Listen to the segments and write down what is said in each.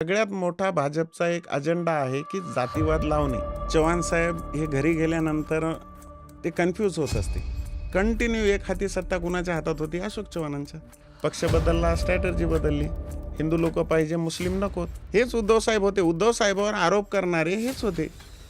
सगळ्यात मोठा भाजपचा एक अजेंडा आहे की जातीवाद लावणे. चव्हाण साहेब हे घरी गेल्यानंतर ते कन्फ्यूज होत असते. कंटिन्यू एक हाती सत्ता कुणाच्या हातात होती? अशोक चव्हाणांच्या. पक्ष बदलला, स्ट्रॅटर्जी बदलली. हिंदू लोक पाहिजे, मुस्लिम नकोत. हेच उद्धव साहेब होते. उद्धव साहेबावर आरोप करणारे हेच होते.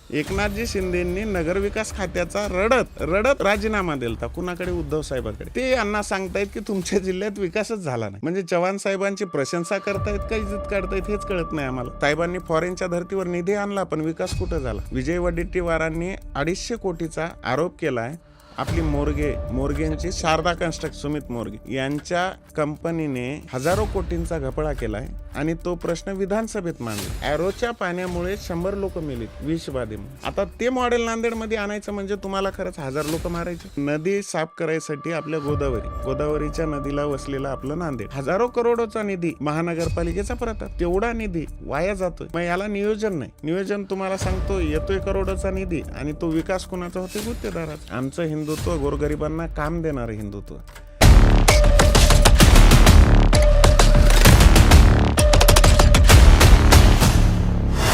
एकनाथजी शिंदेंनी नगरविकास खात्याचा रडत रडत राजीनामा दिलता. कुणाकडे? उद्धव साहेबांकडे. ते यांना सांगतायत की तुमच्या जिल्ह्यात विकासच झाला नाही. म्हणजे चव्हाण साहेबांची प्रशंसा करतायत का इज्जत काढतायत हेच कळत नाही आम्हाला. साहेबांनी फॉरेनच्या धर्तीवर निधी आणला, पण विकास कुठं झाला? विजय वडेट्टीवारांनी 250 कोटीचा आरोप केलाय. आपली मोर्गेंची शारदा कन्स्ट्रक्ट, सुमित मोर्गे यांच्या कंपनीने हजारो कोटींचा घपळा केलाय आणि तो प्रश्न विधानसभेत मांडला. एरोच्या पाण्यामुळे 100 लोक मेलीत विषबाधेमुळे. आता ते मॉडेल नांदेडमध्ये आणायचं म्हणजे तुम्हाला खरंच 1000 लोक मारायचे. नदी साफ करायसाठी आपल्या गोदावरीच्या नदीला वसलेला आपलं नांदेड, हजारो करोडोचा निधी महानगरपालिकेचा प्रताप, तेवढा निधी वाया जातोय. मग याला नियोजन नाही. नियोजन तुम्हाला सांगतो, येतोय करोडोचा निधी आणि तो विकास कुणाचा होतोय? गुत्तेदाराचा. आमचं हिंदुत्व गोरगरिबांना काम देणारं Hindutva.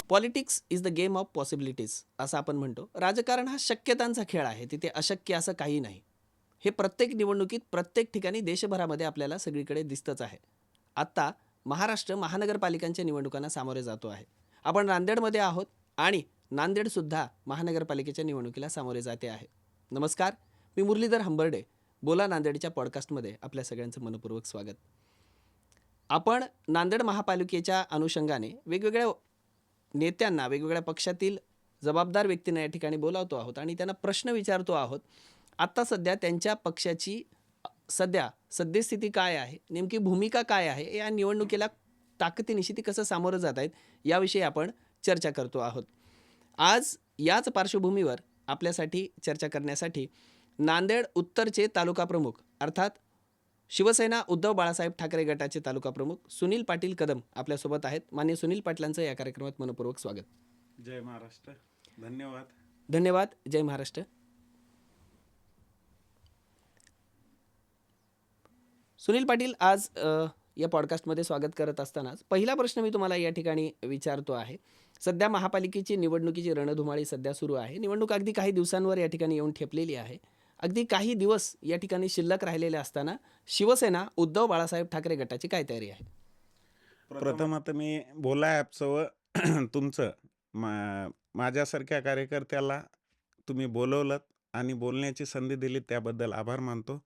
Politics is the game of possibilities असं आपण म्हणतो. राजकारण हा शक्यतांचा खेळ आहे. तिथे अशक्य असं काही नाही. हे प्रत्येक निवडणुकीत प्रत्येक ठिकाणी देशभरामध्ये आपल्याला सगळीकडे दिसतंच आहे. आत्ता महाराष्ट्र महानगरपालिकांच्या निवडणुकांना सामोरे जातो आहे. आपण नांदेडमध्ये आहोत आणि नांदेडसुद्धा महानगरपालिकेच्या निवडणुकीला सामोरे जाते आहे. नमस्कार, मी मुरलीधर हंबर्डे. बोला नांदेडच्या पॉडकास्टमध्ये आपल्या सगळ्यांचं मनपूर्वक स्वागत. आपण नांदेड महापालिकेच्या अनुषंगाने वेगवेगळ्या नेत्यांना, वेगवेगळ्या पक्षातील जबाबदार व्यक्तींना या ठिकाणी बोलावतो आहोत आणि त्यांना प्रश्न विचारतो आहोत. आत्ता सध्या त्यांच्या पक्षाची सद्यस्थिती काय आहे, नेमकी भूमिका काय आहे, या निवडणुकीला ताकदीनिशी ती कसं सामोरं जात आहेत याविषयी आपण चर्चा करतो आहोत. आज याच पार्श्वभूमीवर आपल्यासाठी चर्चा करण्यासाठी नांदेड उत्तरचे तालुका प्रमुख अर्थात शिवसेना उद्धव बाळासाहेब ठाकरे गटाचे तालुका प्रमुख सुनील पाटील कदम आपल्यासोबत आहेत. माननीय सुनील पाटलांचं या कार्यक्रमात मनपूर्वक स्वागत. जय महाराष्ट्र. धन्यवाद. धन्यवाद. जय महाराष्ट्र. सुनील पाटील, आज या पॉडकास्टमध्ये स्वागत करत असतानाच पहिला प्रश्न मी तुम्हाला या ठिकाणी विचारतो आहे. सध्या महापालिकेची निवडणुकीची रणधुमाळी सध्या सुरू आहे. निवडणूक अगदी काही दिवसांवर या ठिकाणी येऊन ठेपलेली आहे. अगदी काही दिवस या ठिकाणी शिल्लक राहिलेले असताना शिवसेना उद्धव बाळासाहेब ठाकरे गटाची काय तयारी आहे? प्रथम आता मी बोला ॲपचं तुमचं माझ्यासारख्या कार्यकर्त्याला तुम्ही बोलवलं आणि बोलण्याची संधी दिली त्याबद्दल आभार मानतो.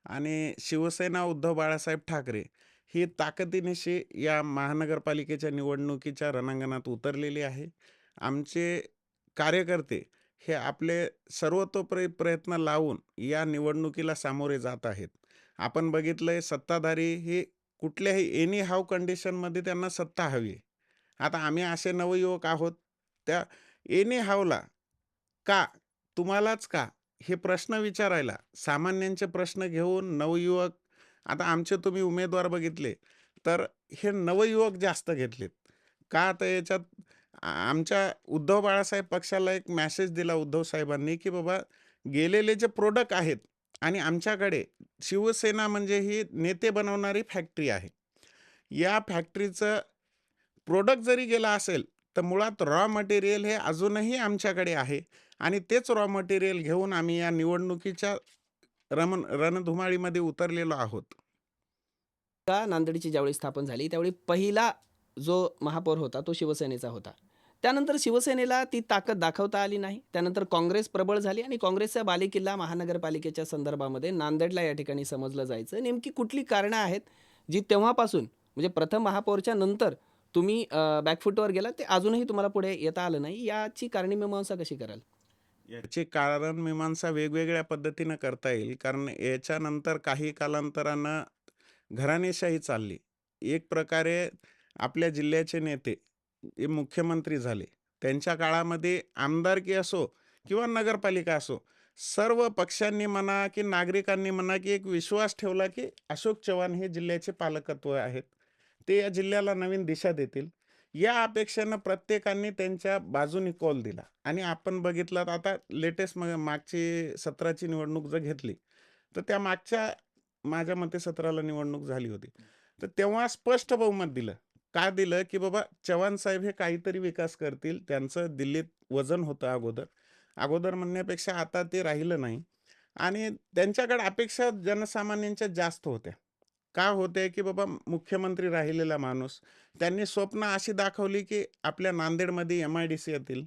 आणि शिवसेना उद्धव बाळासाहेब ठाकरे ही ताकदीनिशी या महानगरपालिकेच्या निवडणुकीच्या रणांगणात उतरलेली आहे. आमचे कार्यकर्ते हे आपले सर्वतोपरी प्रयत्न लावून या निवडणुकीला सामोरे जात आहेत. आपण बघितलंय, सत्ताधारी ही कुठल्याही एनी हाव कंडिशनमध्ये त्यांना सत्ता हवी आहे. आता आम्ही असे नवयुवक आहोत, त्या एनी हावला का, तुम्हालाच का, हे प्रश्न विचारायला सामान्यांचे प्रश्न घेऊन नवयुवक, आता आमचे तुम्ही उमेदवार बघितले तर हे नवयुवक जास्त घेतलेत का? तर याच्यात आमच्या उद्धव बाळासाहेब पक्षाला एक मॅसेज दिला उद्धव साहेबांनी की बाबा, गेलेले जे प्रोडक्ट आहेत आणि आमच्याकडे शिवसेना म्हणजे ही नेते बनवणारी फॅक्टरी आहे. या फॅक्टरीचं प्रोडक्ट जरी गेला असेल तर मुळात रॉ मटेरियल हे अजूनही आमच्याकडे आहे आणि तेच रॉ मटेरियल घेऊन आम्ही या निवडणुकीच्या रणधुमाळीमध्ये उतरलेलो आहोत. का नांदेडची ज्यावेळी स्थापन झाली त्यावेळी पहिला जो महापौर होता तो शिवसेनेचा होता. त्यानंतर शिवसेनेला ती ताकद दाखवता आली नाही. त्यानंतर काँग्रेस प्रबळ झाली आणि काँग्रेसचा बालेकिल्ला महानगरपालिकेच्या संदर्भामध्ये नांदेडला या ठिकाणी समजलं जायचं. नेमकी कुठली कारणं आहेत जी तेव्हापासून, म्हणजे प्रथम महापौरच्या नंतर तुम्ही बॅकफुटवर गेला, ते अजूनही तुम्हाला पुढे येता आलं नाही? याची कारणी-मीमांसा कशी कराल? याची कारण मीमांसा वेगवेगळ्या पद्धतीनं करता येईल. कारण याच्यानंतर काही कालांतरानं घराणेशाही चालली. एक प्रकारे आपल्या जिल्ह्याचे नेते हे मुख्यमंत्री झाले. त्यांच्या काळामध्ये आमदारकी असो किंवा नगरपालिका असो, सर्व पक्षांनी म्हणा की नागरिकांनी म्हणा की एक विश्वास ठेवला की अशोक चव्हाण हे जिल्ह्याचे पालकत्व आहेत, ते या जिल्ह्याला नवीन दिशा देतील. या अपेक्षेनं प्रत्येकाने त्यांच्या बाजूने कौल दिला. आणि आपण बघितलं आता लेटेस्ट मागची 17ची निवडणूक जर घेतली तर त्या मागच्या माझ्या मते 17ला निवडणूक झाली होती, तर तेव्हा स्पष्ट बहुमत दिलं का दिलं, की बाबा चव्हाण साहेब हे काहीतरी विकास करतील. त्यांचं दिल्लीत वजन होतं अगोदर. अगोदर म्हणण्यापेक्षा आता ते राहिलं नाही आणि त्यांच्याकडे अपेक्षा जनसामान्यांच्या जास्त होत्या. का होते, की बाबा मुख्यमंत्री राहिलेला माणूस. त्यांनी स्वप्न अशी दाखवली, की आपल्या नांदेडमध्ये एम-आय-डी-सी येतील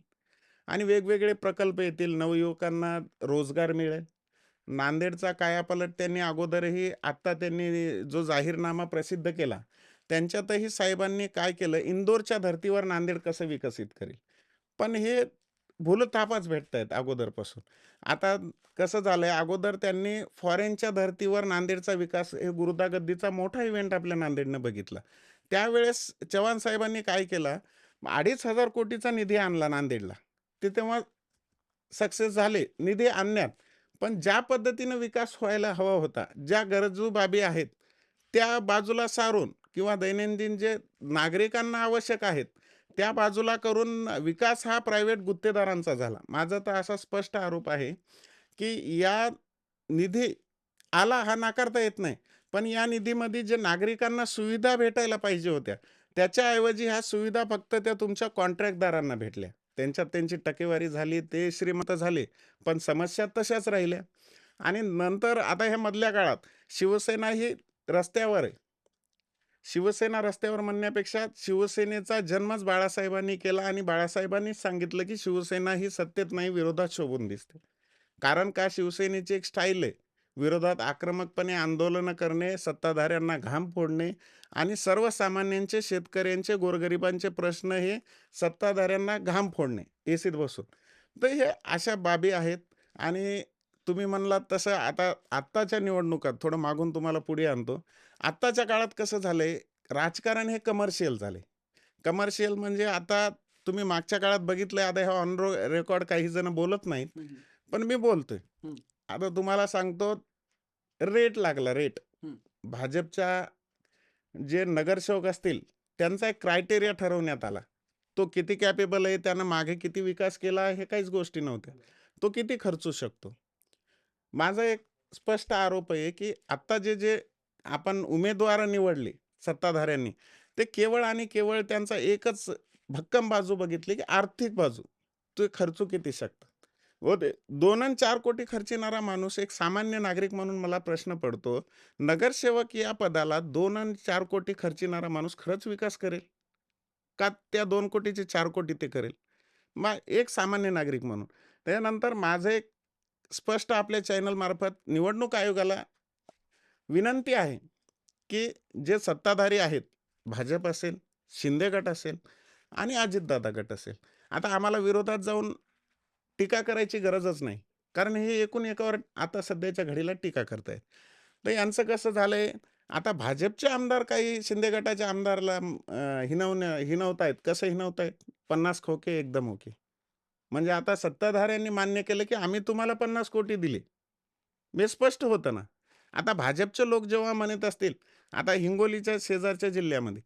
आणि वेगवेगळे प्रकल्प येतील. नवयुवकांना रोजगार मिळेल. नांदेडचा कायापालट त्यांनी अगोदरही आत्ता त्यांनी जो जाहीरनामा प्रसिद्ध केला, त्यांच्यातही साहेबांनी काय केलं, इंदोरच्या धर्तीवर नांदेड कसं विकसित करेल. पण हे भूलथापच भेटतायत अगोदरपासून. आता कसं झालंय, अगोदर त्यांनी फॉरेनच्या धर्तीवर नांदेडचा विकास हे गुरुदागद्दीचा मोठा इव्हेंट आपल्या नांदेडनं बघितला. त्यावेळेस चव्हाण साहेबांनी काय केलं, 2,500 कोटीचा निधी आणला नांदेडला. ते तेव्हा सक्सेस झाले निधी आणण्यात. पण ज्या पद्धतीनं विकास व्हायला हवा होता, ज्या गरजू बाबी आहेत, त्या बाजूला सारून किंवा दैनंदिन जे नागरिकांना आवश्यक आहेत, त्या बाजूला करून विकास हा प्रायव्हेट गुत्तेदारांचा झाला. माझा तर असा स्पष्ट आरोप आहे, की या निधी आला हा नाकारता येत नाही. पण या निधीमध्ये जे नागरिकांना सुविधा भेटायला पाहिजे होत्या, त्याच्याऐवजी ह्या सुविधा फक्त त्या तुमच्या कॉन्ट्रॅक्टदारांना भेटल्या. त्यांच्यात त्यांची टक्केवारी झाली, ते श्रीमंत झाले, पण समस्या तशाच राहिल्या. आणि नंतर आता ह्या मधल्या काळात शिवसेना ही रस्त्यावर आहे. शिवसेना रस्त्यावर म्हणण्यापेक्षा शिवसेनेचा जन्मच बाळासाहेबांनी केला आणि बाळासाहेबांनीच सांगितलं, की शिवसेना ही सत्तेत नाही, विरोधात शोभून दिसते. कारण का शिवसेनेची एक स्टाईल आहे. विरोधात आक्रमकपणे आंदोलनं करणे, सत्ताधाऱ्यांना घाम फोडणे आणि सर्वसामान्यांचे, शेतकऱ्यांचे, गोरगरिबांचे प्रश्न हे सत्ताधाऱ्यांना घाम फोडणे एसीत बसून. तर हे अशा बाबी आहेत आणि तुम्ही म्हणलात तसं आता आत्ताच्या निवडणुकात थोडं मागून तुम्हाला पुढे आणतो. आत्ताच्या काळात कसं झालंय, राजकारण हे कमर्शियल झाले. कमर्शियल म्हणजे आता तुम्ही मागच्या काळात बघितलंय, आता हे ऑन रेकॉर्ड काही जण बोलत नाहीत. हं, पण मी बोलतोय. हं, आता तुम्हाला सांगतो, रेट लागला रेट. हं. भाजपच्या जे नगरसेवक असतील, त्यांचा एक क्रायटेरिया ठरवण्यात आला. तो किती कॅपेबल आहे, त्यानं मागे किती विकास केला, हे काहीच गोष्टी नव्हत्या. तो किती खर्चू शकतो. माझा एक स्पष्ट आरोप आहे, की आत्ता जे आपण उमेदवार निवडले सत्ताधाऱ्यांनी, ते केवळ आणि केवळ त्यांचा एकच भक्कम बाजू बघितली, की आर्थिक बाजू. ते खर्चू किती शकतात. हो ते 2 अन् 4 कोटी खर्चिणारा माणूस एक सामान्य नागरिक म्हणून मला प्रश्न पडतो, नगरसेवक या पदाला 2 अन् 4 कोटी खर्चिणारा माणूस खरंच विकास करेल? का त्या 2 कोटीचे 4 कोटी ते करेल? मग एक सामान्य नागरिक म्हणून. त्यानंतर माझं एक स्पष्ट आपल्या चॅनलमार्फत निवडणूक आयोगाला विनंती आहे, की जे सत्ताधारी आहेत, भाजप असेल, शिंदे गट असेल आणि अजितदादा गट असेल. आता आम्हाला विरोधात जाऊन टीका करायची गरजच नाही. कारण हे एकूण एकावर आता सध्याच्या घडीला टीका करतायत. तर यांचं कसं झालंय, आता भाजपचे आमदार काही शिंदे गटाच्या आमदारला हिणवतायत. कसं हिणवतायत? 50 खोके एकदम ओके. म्हणजे आता सत्ताधाऱ्यांनी मान्य केलं, की आम्ही तुम्हाला 50 कोटी दिले. हे स्पष्ट होतं ना. आता भाजपचे लोक जेव्हा म्हणत असतील, आता हिंगोलीच्या शेजारच्या जिल्ह्यामध्ये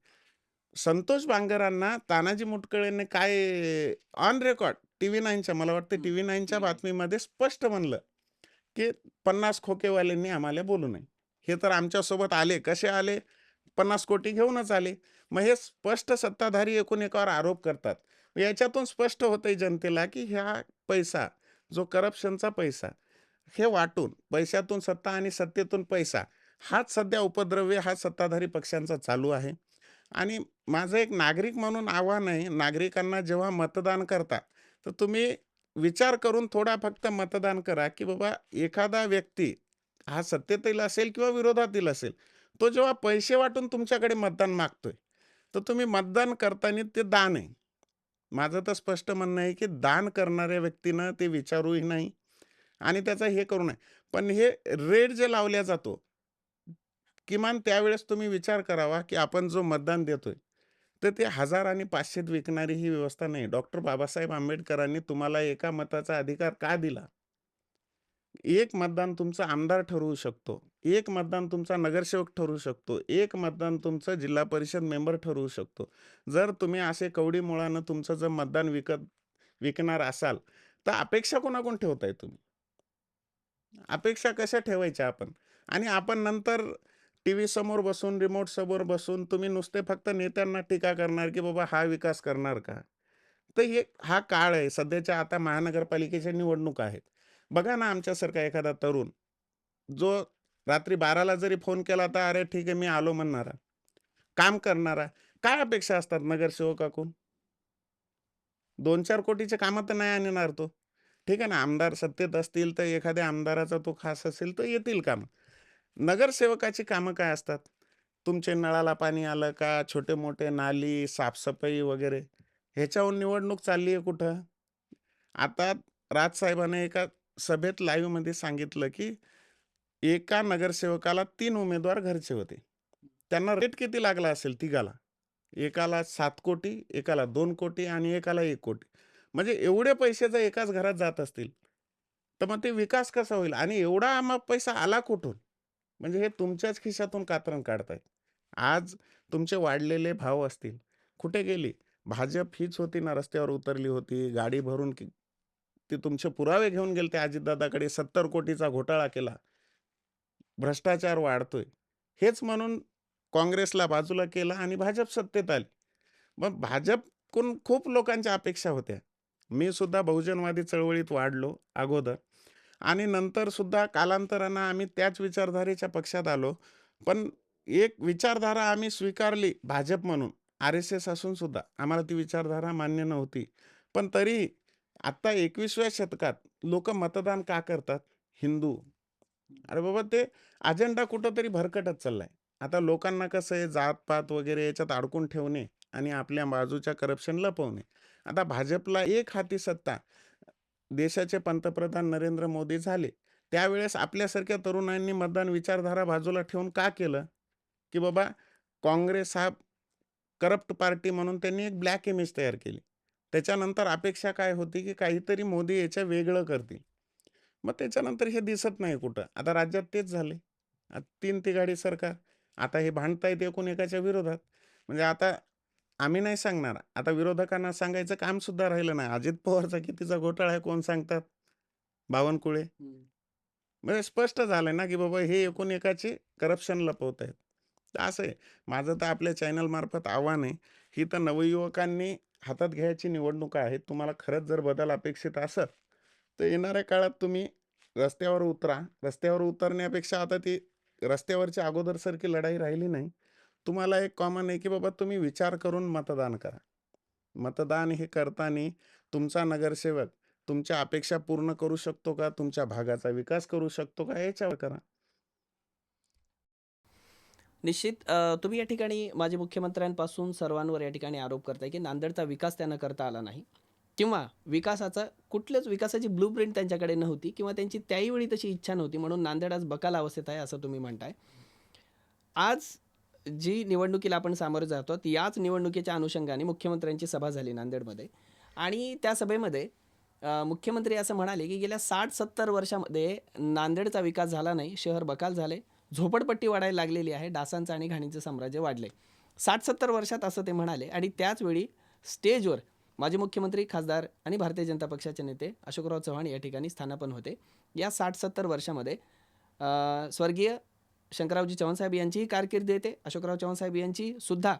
संतोष बांगरांना तानाजी मुटकुळेने काय ऑन रेकॉर्ड टीव्ही 9च्या मला वाटतं हं. टीव्ही 9च्या बातमीमध्ये स्पष्ट म्हणलं, की 50 खोकेवाल्यांनी आम्हाला बोलू नये. हे तर आमच्यासोबत आले. कसे आले? 50 कोटी घेऊनच आले. मग हे स्पष्ट सत्ताधारी एकूण एकावर आरोप करतात. याच्यातून स्पष्ट होतंय जनतेला, की हा पैसा, जो करप्शनचा पैसा, हे वाटून पैशातून सत्ता आणि सत्तेतून पैसा, हाच सध्या उपद्रव्य हा सत्ताधारी पक्षांचा चालू आहे. आणि माझं एक नागरिक म्हणून आव्हान आहे, नागरिकांना जेव्हा मतदान करता, तर तुम्ही विचार करून थोडा फक्त मतदान करा, की बाबा एखादा व्यक्ती हा सत्तेतील असेल किंवा विरोधातील असेल, तो जेव्हा पैसे वाटून तुमच्याकडे मतदान मागतोय, तर तुम्ही मतदान करताना ते दान आहे. माझं तर स्पष्ट म्हणणं आहे, की दान करणाऱ्या व्यक्तीनं ते विचारूही नाही आणि त्याचं हे करू नये. पण हे रेट जे लावला जातो, किमान त्यावेळेस तुम्ही विचार करावा, की आपण जो मतदान देतोय, तर ते 1000 आणि 500त विकणारी ही व्यवस्था नाही. डॉक्टर बाबासाहेब आंबेडकरांनी तुम्हाला एका मताचा अधिकार का दिला? एक मतदान तुमचा आमदार ठरवू शकतो. एक मतदान तुमचा नगरसेवक ठरवू शकतो. एक मतदान तुमचं जिल्हा परिषद मेंबर ठरवू शकतो. जर तुम्ही असे कवडीमोळानं तुमचं जर मतदान विकणार असाल, तर अपेक्षा कोणाकडून ठेवताय तुम्ही? अपेक्षा कशा ठेवायच्या आपण? आणि आपण नंतर टीव्ही समोर बसून, रिमोट समोर बसून तुम्ही नुसते फक्त नेत्यांना टीका करणार, की बाबा हा विकास करणार का? तर हा काळ आहे. सध्याच्या आता महानगरपालिकेच्या निवडणुका आहेत. बघा ना आमच्यासारखा एखादा तरुण, जो रात्री 12ला जरी फोन केला तर "अरे ठीक आहे, मी आलो" म्हणणारा, काम करणारा. काय अपेक्षा असतात नगरसेवकाकडून? 2-4 कोटीचे कामं तर नाही आणणार तो. ठीक आहे ना, आमदार सत्तेत असतील तर एखाद्या आमदाराचा तो खास असेल तर येतील कामं. नगरसेवकाची कामं काय असतात? तुमचे नळाला पाणी आलं का? छोटे-मोठे नाली, साफसफाई वगैरे ह्याच्याहून निवडणूक चालली आहे कुठं? आता राजसाहेबांनी एका सभेत लाईव्हमध्ये सांगितलं, की एका नगरसेवकाला 3 उमेदवार घरचे होते. त्यांना रेट किती लागला असेल तिघाला? एकाला 7 कोटी, एकाला 2 कोटी आणि एकाला 1 कोटी. म्हणजे एवढे पैसे जर एकाच घरात जात असतील, तर मग ते विकास कसा होईल? आणि एवढा मग पैसा आला कुठून? म्हणजे हे तुमच्याच खिशातून कातरण काढतायत. आज तुमचे वाढलेले भाव असतील, कुठे गेली? भाजप हीच होती ना रस्त्यावर उतरली होती, गाडी भरून ते तुमचे पुरावे घेऊन गेले ते अजितदादाकडे 70 कोटीचा घोटाळा केला. भ्रष्टाचार वाढतोय. हेच म्हणून काँग्रेसला बाजूला केलं आणि भाजप सत्तेत आली. मग भाजपकडून खूप लोकांच्या अपेक्षा होत्या. मी सुद्धा बहुजनवादी चळवळीत वाढलो अगोदर आणि नंतर सुद्धा कालांतरानं आम्ही त्याच विचारधारेच्या पक्षात आलो. पण एक विचारधारा आम्ही स्वीकारली भाजप म्हणून. आर-एस-एस असून सुद्धा आम्हाला ती विचारधारा मान्य नव्हती. पण तरीही आत्ता 21व्या शतकात लोकं मतदान का करतात? हिंदू. अरे बाबा ते अजेंडा कुठेतरी भरकटत चाललाय. आता लोकांना कसं आहे जात-पात वगैरे याच्यात अडकून ठेवणे आणि आपल्या बाजूच्या करप्शन लपवणे. आता भाजपला एक हाती सत्ता. देशाचे पंतप्रधान नरेंद्र मोदी झाले. त्यावेळेस आपल्यासारख्या तरुणांनी मतदान विचारधारा बाजूला ठेवून का केलं? की बाबा काँग्रेस हा करप्ट पार्टी म्हणून त्यांनी एक ब्लॅक इमेज तयार केली. त्याच्यानंतर अपेक्षा काय होती, की काहीतरी मोदी याच्या वेगळं करतील. मग त्याच्यानंतर हे दिसत नाही कुठं. आता राज्यात तेच झाले. 3 तिघाडी सरकार. आता हे भांडतायत एकूण एकाच्या विरोधात. म्हणजे आता आम्ही नाही सांगणार. आता विरोधकांना सांगायचं काम सुद्धा राहिलं नाही. अजित पवारचा कितीचा घोटाळा आहे कोण सांगतात? बावनकुळे. हं. म्हणजे स्पष्ट झालंय ना, की बाबा हे एकूण एकाचे करप्शन लपवतायत. तर असं आहे. माझं तर आपल्या चॅनलमार्फत आव्हान आहे, ही तर नवयुवकांनी हातात घ्यायची निवडणुका आहेत. तुम्हाला खरंच जर बदल अपेक्षित असेल, तर येणाऱ्या काळात तुम्ही रस्त्यावर उतरा. रस्त्यावर उतरण्यापेक्षा आता ती रस्त्यावरची अगोदरसारखी लढाई राहिली नाही. तुम्हाला एक कॉमन आहे, की बाबा तुम्ही विचार करून मतदान करा. मतदान हे करताना तुमचा नगरसेवक तुमच्या अपेक्षा पूर्ण करू शकतो का? तुमच्या भागाचा विकास करू शकतो का? याच्यावर करा. निश्चित तुम्ही या ठिकाणी माजी मुख्यमंत्र्यांपासून सर्वांवर या ठिकाणी आरोप करताय, की नांदेडचा विकास त्यांना करता आला नाही किंवा कुठल्याच विकासाची ब्लूप्रिंट त्यांच्याकडे नव्हती किंवा त्यांची त्याही वेळी तशी इच्छा नव्हती म्हणून नांदेड आज बकाल अवस्थेत आहे असं तुम्ही म्हणताय. आज जी निवडणुकीला आपण सामोरे जातो याच निवडणुकीच्या अनुषंगाने मुख्यमंत्र्यांची सभा झाली नांदेडमध्ये आणि त्या सभेमध्ये मुख्यमंत्री असं म्हणाले, की गेल्या 60-70 वर्षामध्ये नांदेडचा विकास झाला नाही, शहर बकाल झाले, झोपडपट्टी वाढायला लागलेली आहे, डासांचं आणि घाणीचं साम्राज्य वाढले. 60-70 वर्षात असं ते म्हणाले आणि त्याचवेळी स्टेजवर माजी मुख्यमंत्री, खासदार आणि भारतीय जनता पक्षाचे नेते अशोकराव चव्हाण या ठिकाणी स्थानापन्न होते. या 60-70 वर्षामध्ये स्वर्गीय शंकररावजी चव्हाणसाहेब यांचीही कारकीर्द येते, अशोकराव चव्हाणसाहेब यांची सुद्धा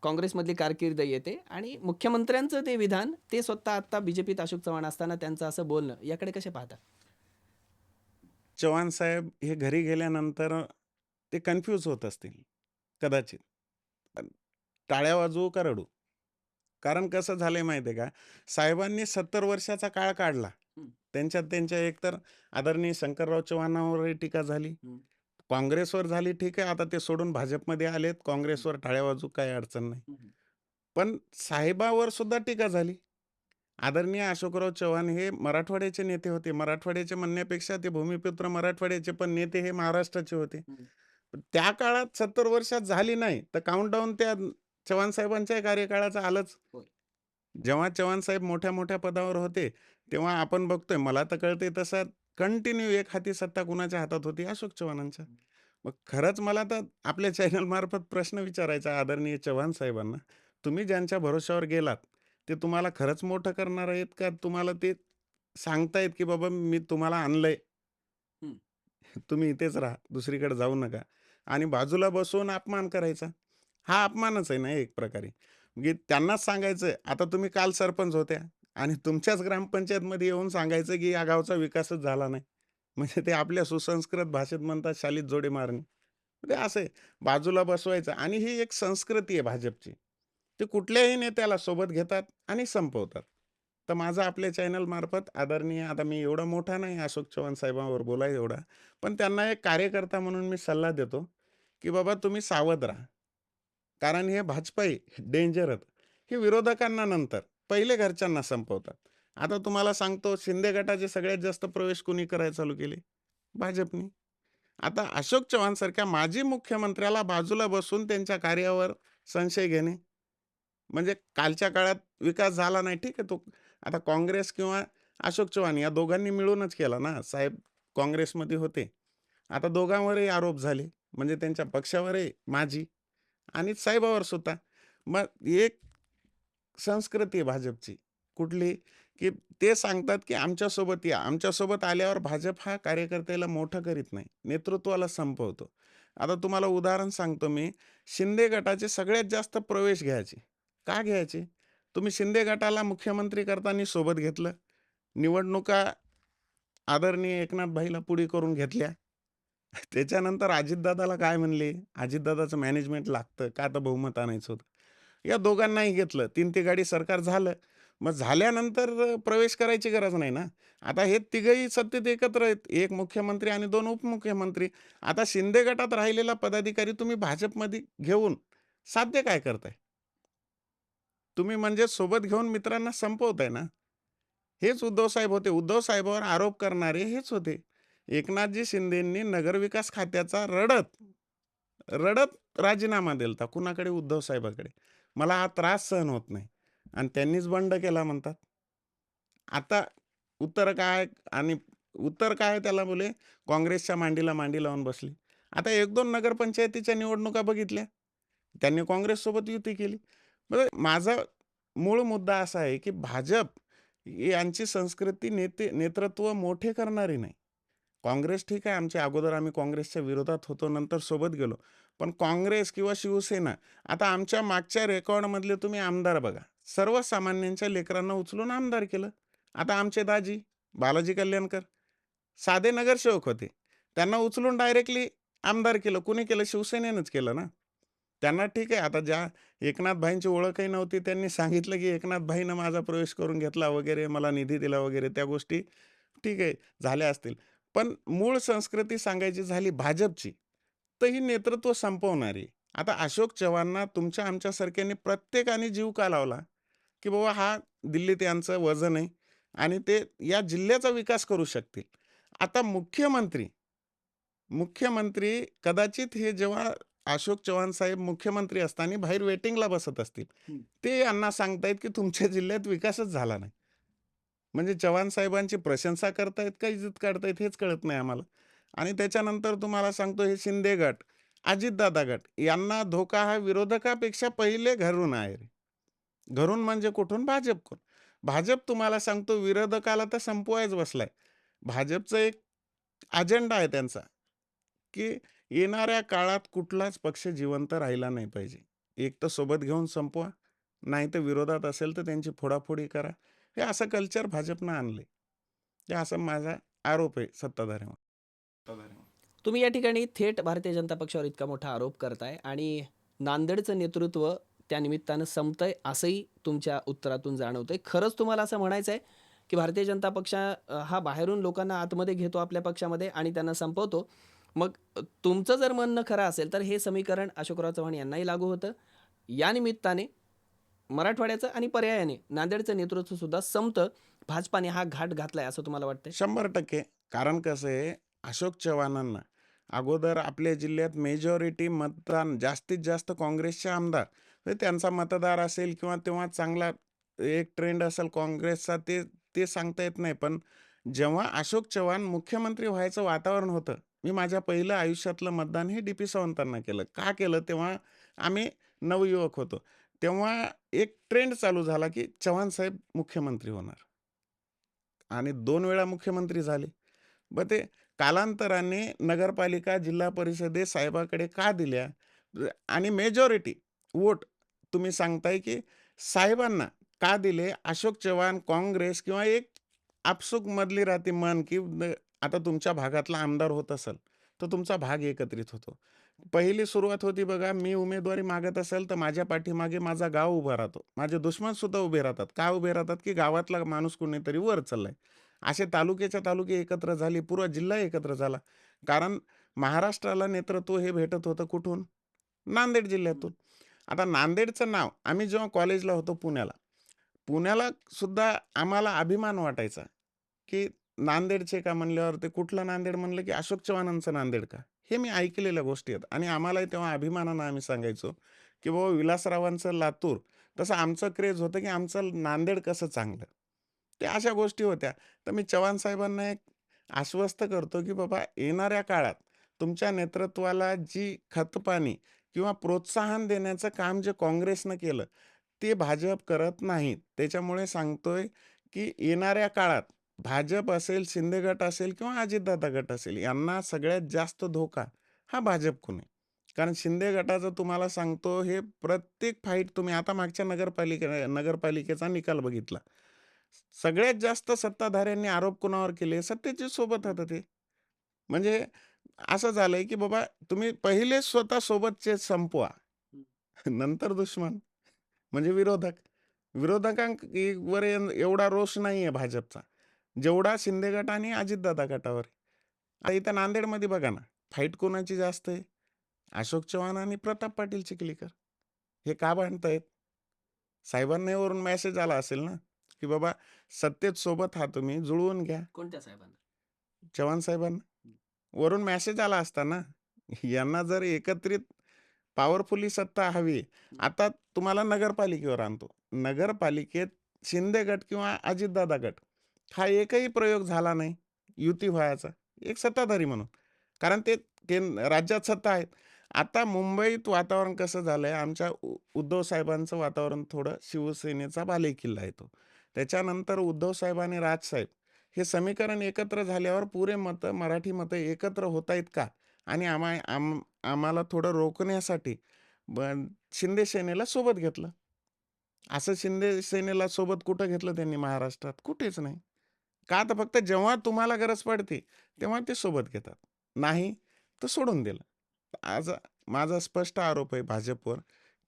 काँग्रेसमधली कारकीर्द येते आणि मुख्यमंत्र्यांचं ते विधान ते स्वतः आत्ता बीजेपीत अशोक चव्हाण असताना त्यांचं असं बोलणं याकडे कसे पाहता? चव्हाण साहेब हे घरी गेल्यानंतर ते कन्फ्यूज होत असतील, कदाचित. पण टाळ्या वाजवू का रडू? कारण कसं झालंय माहिती आहे का? साहेबांनी 70 वर्षाचा काळ काढला. हं. त्यांच्या एकतर आदरणीय शंकरराव चव्हाणांवरही टीका झाली. काँग्रेसवर झाली ठीक आहे. आता ते सोडून भाजपमध्ये आलेत. काँग्रेसवर टाळ्या वाजू काही अडचण नाही. पण साहेबावर सुद्धा टीका झाली. आदरणीय अशोकराव चव्हाण हे मराठवाड्याचे नेते होते. मराठवाड्याचे म्हणण्यापेक्षा ते भूमिपुत्र मराठवाड्याचे, पण नेते हे महाराष्ट्राचे होते. पण त्या काळात 70 वर्षात झाली नाही, तर काउंटडाऊन त्या चव्हाण साहेबांच्या कार्यकाळाचं आलंच. होय. जेव्हा चव्हाण साहेब मोठ्या-मोठ्या पदावर होते, तेव्हा आपण बघतोय, मला तर कळतंय तसं कंटिन्यू एक हाती सत्ता कुणाच्या हातात होती? अशोक चव्हाणांच्या. मग खरंच मला तर आपल्या चॅनलमार्फत प्रश्न विचारायचा आहे आदरणीय चव्हाण साहेबांना, तुम्ही ज्यांच्या भरोश्यावर गेलात, ते तुम्हाला खरंच मोठं करणार आहेत का तुम्हाला ते सांगतायत, की बाबा मी तुम्हाला आणलंय, हं. तुम्ही इथेच राहा, दुसरीकडे जाऊ नका. आणि बाजूला बसून अपमान करायचा. हा अपमानच आहे ना एक प्रकारे. म्हणजे त्यांनाच सांगायचं, आता तुम्ही काल सरपंच होत्या आणि तुमच्याच ग्रामपंचायतमध्ये येऊन सांगायचं, की या गावचा विकासच झाला नाही. म्हणजे ते आपल्या सुसंस्कृत भाषेत म्हणतात शालीत जोडे मारणे. ते असं आहे. बाजूला बसवायचं आणि ही एक संस्कृती आहे भाजपची. ते कुठल्याही नेत्याला सोबत घेतात आणि संपवतात. तर माझा आपल्या चॅनलमार्फत आदरणीय, आता मी एवढा मोठा नाही अशोक चव्हाण साहेबांवर बोलाय एवढा, पण त्यांना एक कार्यकर्ता म्हणून मी सल्ला देतो, की बाबा तुम्ही सावध राहा. कारण हे भाजपाई डेंजर आहेत. हे विरोधकांना नंतर, पहिले घरच्यांना संपवतात. आता तुम्हाला सांगतो, शिंदे गटाचे सगळ्यात जास्त प्रवेश कुणी करायला चालू केले? भाजपनी. आता अशोक चव्हाणसारख्या माजी मुख्यमंत्र्याला बाजूला बसून त्यांच्या कार्यावर संशय घेणे, म्हणजे कालच्या काळात विकास झाला नाही, ठीक आहे. तो आता काँग्रेस किंवा अशोक चव्हाण या दोघांनी मिळूनच केला ना. साहेब काँग्रेसमध्ये होते. आता दोघांवरही आरोप झाले. म्हणजे त्यांच्या पक्षावरही माजी आणि साहेबावर सुद्धा. मग एक संस्कृती आहे भाजपची. कुठली? की ते सांगतात, की आमच्यासोबत या. आमच्यासोबत आल्यावर भाजप हा कार्यकर्त्याला मोठं करीत नाही, नेतृत्वाला संपवतो. आता तुम्हाला उदाहरण सांगतो मी. शिंदे गटाचे सगळ्यात जास्त प्रवेश घ्यायचे. का घ्यायचे? तुम्ही शिंदे गटाला मुख्यमंत्री करताना सोबत घेतलं. निवडणुका आदरणीय एकनाथ भाईला पुढे करून घेतल्या. त्याच्यानंतर अजितदादाला काय म्हणले? अजितदादाचं मॅनेजमेंट लागतं, का तर बहुमत आणायचं होतं. या दोघांनाही घेतलं. 3 तिघाडी सरकार झालं. मग झाल्यानंतर प्रवेश करायची गरज नाही ना. आता हे तिघंही सत्तेत एकत्र आहेत. एक मुख्यमंत्री आणि 2 उपमुख्यमंत्री. आता शिंदे गटात राहिलेला पदाधिकारी तुम्ही भाजपमध्ये घेऊन साध्य काय करताय? तुम्ही म्हणजे सोबत घेऊन मित्रांना संपवताय ना. हेच उद्धव साहेब होते. उद्धव साहेबांवर आरोप करणारे हेच होते. एकनाथजी शिंदेंनी नगरविकास खात्याचा रडत राजीनामा दिलता. कुणाकडे? उद्धव साहेबाकडे. मला हा त्रास सहन होत नाही आणि त्यांनीच बंड केला म्हणतात. आता उत्तर काय? आणि उत्तर काय त्याला बोले, काँग्रेसच्या मांडीला मांडी लावून बसली. आता 1-2 नगरपंचायतीच्या निवडणुका बघितल्या. त्यांनी काँग्रेससोबत युती केली. म्हणजे माझा मूळ मुद्दा असा आहे, की भाजप यांची संस्कृती नेतृत्व मोठे करणारी नाही. काँग्रेस ठीक आहे, अगोदर आम्ही काँग्रेसच्या विरोधात होतो, नंतर सोबत गेलो. पण काँग्रेस किंवा शिवसेना, आता आमच्या मागच्या रेकॉर्डमधले तुम्ही आमदार बघा. सर्वसामान्यांच्या लेकरांना उचलून आमदार केलं. आता आमचे दाजी, बालाजी कल्याणकर, साधे नगरसेवक होते. त्यांना उचलून डायरेक्टली आमदार केलं. कुणी केलं? शिवसेनेनंच केलं ना. त्यांना ठीक आहे, आता ज्या एकनाथ भाईंची ओळखही नव्हती, त्यांनी सांगितलं, की एकनाथ भाईनं माझा प्रवेश करून घेतला वगैरे, मला निधी दिला वगैरे, त्या गोष्टी ठीक आहे, झाल्या असतील. पण मूळ संस्कृती सांगायची झाली भाजपची, तर ही नेतृत्व संपवणारी. आता अशोक चव्हाणना तुमच्या आमच्यासारख्यांनी प्रत्येकाने जीव का लावला, की बाबा हा दिल्लीत यांचं वजन आहे आणि ते या जिल्ह्याचा विकास करू शकतील. आता मुख्यमंत्री कदाचित हे जेव्हा अशोक चव्हाण साहेब मुख्यमंत्री असताना बाहेर वेटिंगला बसत असतील. ते यांना सांगतायत, की तुमच्या जिल्ह्यात विकासच झाला नाही. म्हणजे चव्हाण साहेबांची प्रशंसा करतायत का इज्जत काढतायत हेच कळत नाही आम्हाला. आणि त्याच्यानंतर तुम्हाला सांगतो, हे शिंदे गट, अजितदादा गट यांना धोका हा विरोधकापेक्षा पहिले घरून आहे रे. घरून म्हणजे कुठून? भाजपकडून. भाजप तुम्हाला सांगतो विरोधकाला तर संपवायच बसलाय. भाजपचं एक अजेंडा आहे त्यांचा, की येणाऱ्या काळात कुठलाच पक्ष जिवंत राहिला नाही पाहिजे. एक तर सोबत घेऊन संपवा, नाहीतर विरोधात असेल तर त्यांची फोडाफोडी करा. हे असं कल्चर भाजपनं आणलंय. हे असं माझा आरोप आहे सत्ताधाऱ्यांवर. तुम्ही या ठिकाणी थेट भारतीय जनता पक्षावर इतका मोठा आरोप करताय आणि नांदेडचं नेतृत्व त्या निमित्तानं संपतंय असंही तुमच्या उत्तरातून जाणवतंय. खरंच तुम्हाला असं म्हणायचं आहे, की भारतीय जनता पक्ष हा बाहेरून लोकांना आतमध्ये घेतो आपल्या पक्षामध्ये आणि त्यांना संपवतो. मग तुमचं जर म्हणणं खरं असेल, तर हे समीकरण अशोकराव चव्हाण यांनाही लागू होतं. या निमित्ताने मराठवाड्याचं आणि पर्यायाने नांदेडचं नेतृत्व सुद्धा संपतं. भाजपाने हा घाट घातलाय असं तुम्हाला वाटतंय? 100%. कारण कसं आहे, अशोक चव्हाणांना अगोदर आपल्या जिल्ह्यात मेजॉरिटी मतदान जास्तीत जास्त काँग्रेसचे आमदार, तर त्यांचा मतदार असेल किंवा तेव्हा चांगला एक ट्रेंड असेल काँग्रेसचा, ते ते सांगता येत नाही. पण जेव्हा अशोक चव्हाण मुख्यमंत्री व्हायचं वातावरण होतं, मी माझ्या पहिलं आयुष्यातलं मतदान हे डी.पी. सावंतांना केलं. का केलं? तेव्हा आम्ही नवयुवक होतो. तेव्हा एक ट्रेंड चालू झाला, की चव्हाण साहेब मुख्यमंत्री होणार आणि 2 वेळा मुख्यमंत्री झाले. मग ते कालांतराने नगरपालिका, जिल्हा परिषदे साहेबाकडे का दिल्या? आणि मेजॉरिटी वोट तुम्ही सांगताय, की साहेबांना का दिले? अशोक चव्हाण, काँग्रेस किंवा एक आपसूक मधली राहते मन, की आता तुमच्या भागातला आमदार होत असेल, तर तुमचा भाग एकत्रित होतो. पहिली सुरुवात होती बघा, मी उमेदवारी मागत असेल, तर माझ्या पाठीमागे माझा गाव उभा राहतो. माझे दुश्मनसुद्धा उभे राहतात. का उभे राहतात? की गावातला माणूस कोणीतरी वर चाललाय. असे तालुक्याच्या तालुके एकत्र झाले, पूर्ण जिल्हा एकत्र झाला. कारण महाराष्ट्राला नेतृत्व हे भेटत होतं कुठून? नांदेड जिल्ह्यातून. आता नांदेडचं नाव आम्ही जेव्हा कॉलेजला होतो पुण्याला, पुण्याला सुद्धा आम्हाला अभिमान वाटायचा, की नांदेडचे का म्हणल्यावर ते कुठलं नांदेड म्हणलं, की अशोक चव्हाणांचं नांदेड का? हे मी ऐकलेल्या गोष्टी आहेत आणि आम्हालाही तेव्हा अभिमानानं आम्ही सांगायचो, की बाबा विलासरावांचं लातूर, तसं आमचं क्रेज होतं, की आमचं नांदेड कसं चांगलं. ते अशा गोष्टी होत्या. तर मी चव्हाण साहेबांना एक आश्वस्त करतो, की बाबा येणाऱ्या काळात तुमच्या नेतृत्वाला जी खतपाणी किंवा प्रोत्साहन देण्याचं काम जे काँग्रेसनं केलं, ते भाजप करत नाहीत. त्याच्यामुळे सांगतोय, की येणाऱ्या काळात भाजप असेल, शिंदे गट असेल किंवा अजितदादा गट असेल, यांना सगळ्यात जास्त धोका हा भाजपकडून आहे. कारण शिंदे गटाचं तुम्हाला सांगतो, हे प्रत्येक फाईट तुम्ही आता मागच्या नगरपालिकेचा निकाल बघितला. सगळ्यात जास्त सत्ताधाऱ्यांनी आरोप कुणावर केले? सत्तेच्या सोबत होतं ते. म्हणजे असं झालंय, की बाबा तुम्ही पहिले स्वतः सोबतचे संपवा. नंतर दुश्मन. म्हणजे विरोधक. विरोधकांवर एवढा रोष नाहीये भाजपचा, जेवढा शिंदे गट आणि अजितदादा गटावर आहे. आता इथं नांदेडमध्ये बघा ना, फाईट कोणाची जास्त आहे? अशोक चव्हाण आणि प्रताप पाटील चिखलीकर. हे का भांडतायत? साहेबांना वरून मेसेज आला असेल ना, की बाबा सत्तेत सोबत आहात तुम्ही, जुळवून घ्या. कोणत्या साहेबांना? चव्हाण साहेबांना. वरून मेसेज आला असता ना. यांना जर एकत्रित पॉवरफुली सत्ता हवी. आता तुम्हाला नगरपालिकेवर आणतो. नगरपालिकेत शिंदे गट किंवा अजितदादा गट हा एकही प्रयोग झाला नाही युती व्हायचा. एक सत्ताधारी म्हणून. कारण ते राज्यात सत्ता आहेत. आता मुंबईत वातावरण कसं झालंय, आमच्या उद्धव साहेबांचं वातावरण थोडं शिवसेनेचा बालेकिल्ला आहे तो. त्याच्यानंतर उद्धव साहेब आणि राजसाहेब हे समीकरण एकत्र झाल्यावर पुरे मतं, मराठी मतं एकत्र होतायत का? आणि आम्हाला थोडं रोखण्यासाठी शिंदे सेनेला सोबत घेतलं. असं शिंदे सेनेला सोबत कुठं घेतलं त्यांनी महाराष्ट्रात? कुठेच नाही. का तर फक्त जेव्हा तुम्हाला गरज पडते, तेव्हा ते सोबत घेतात. नाही तर सोडून दिलं. आज माझा स्पष्ट आरोप आहे भाजपवर,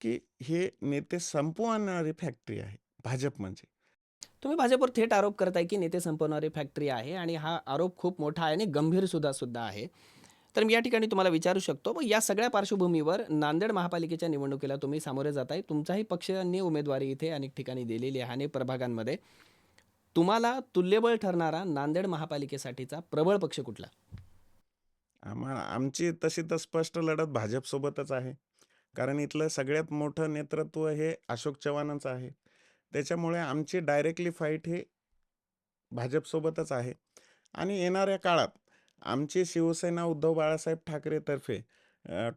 की हे नेते संपवणारी फॅक्टरी आहे, भाजप म्हणजे. तुम्ही भाजपवर थेट आरोप करताय की नेते संपवणारी फॅक्टरी आहे आणि हा आरोप खूप मोठा आहे आणि गंभीर सुद्धा आहे. तर मी या ठिकाणी तुम्हाला विचारू शकतो, मग या सगळ्या पार्श्वभूमीवर नांदेड महापालिकेच्या निवडणुकीला तुम्ही सामोरे जाताय. तुमचाही पक्षाने उमेदवारी इथे अनेक ठिकाणी दिलेली आहे, अनेक प्रभागांमध्ये. तुम्हाला तुल्यबळ ठरणारा नांदेड महापालिकेसाठीचा प्रबळ पक्ष कुठला? आमची तशी तर स्पष्ट लढत भाजपसोबतच आहे. कारण इथलं सगळ्यात मोठं नेतृत्व हे अशोक चव्हाणांचं आहे. त्याच्यामुळे आमची डायरेक्टली फाईट हे भाजपसोबतच आहे. आणि येणाऱ्या काळात आमची शिवसेना उद्धव बाळासाहेब ठाकरेतर्फे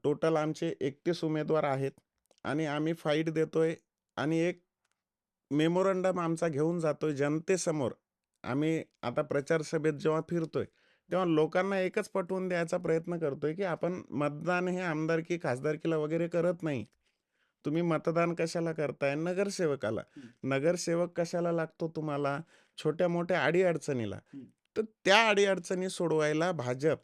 टोटल आमचे 31 उमेदवार आहेत आणि आम्ही फाईट देतोय आणि एक मेमोरंडम आमचा घेऊन जातोय जनतेसमोर. आम्ही आता प्रचार सभेत जेव्हा फिरतोय, तेव्हा लोकांना एकच पटवून द्यायचा प्रयत्न करतोय, की आपण मतदान हे आमदारकी, खासदारकीला वगैरे करत नाही. तुम्ही मतदान कशाला करताय? नगरसेवकाला. नगरसेवक कशाला लागतो तुम्हाला? छोट्या-मोठ्या अडी-अडचणीला. तर त्या अडी-अडचणी सोडवायला भाजप,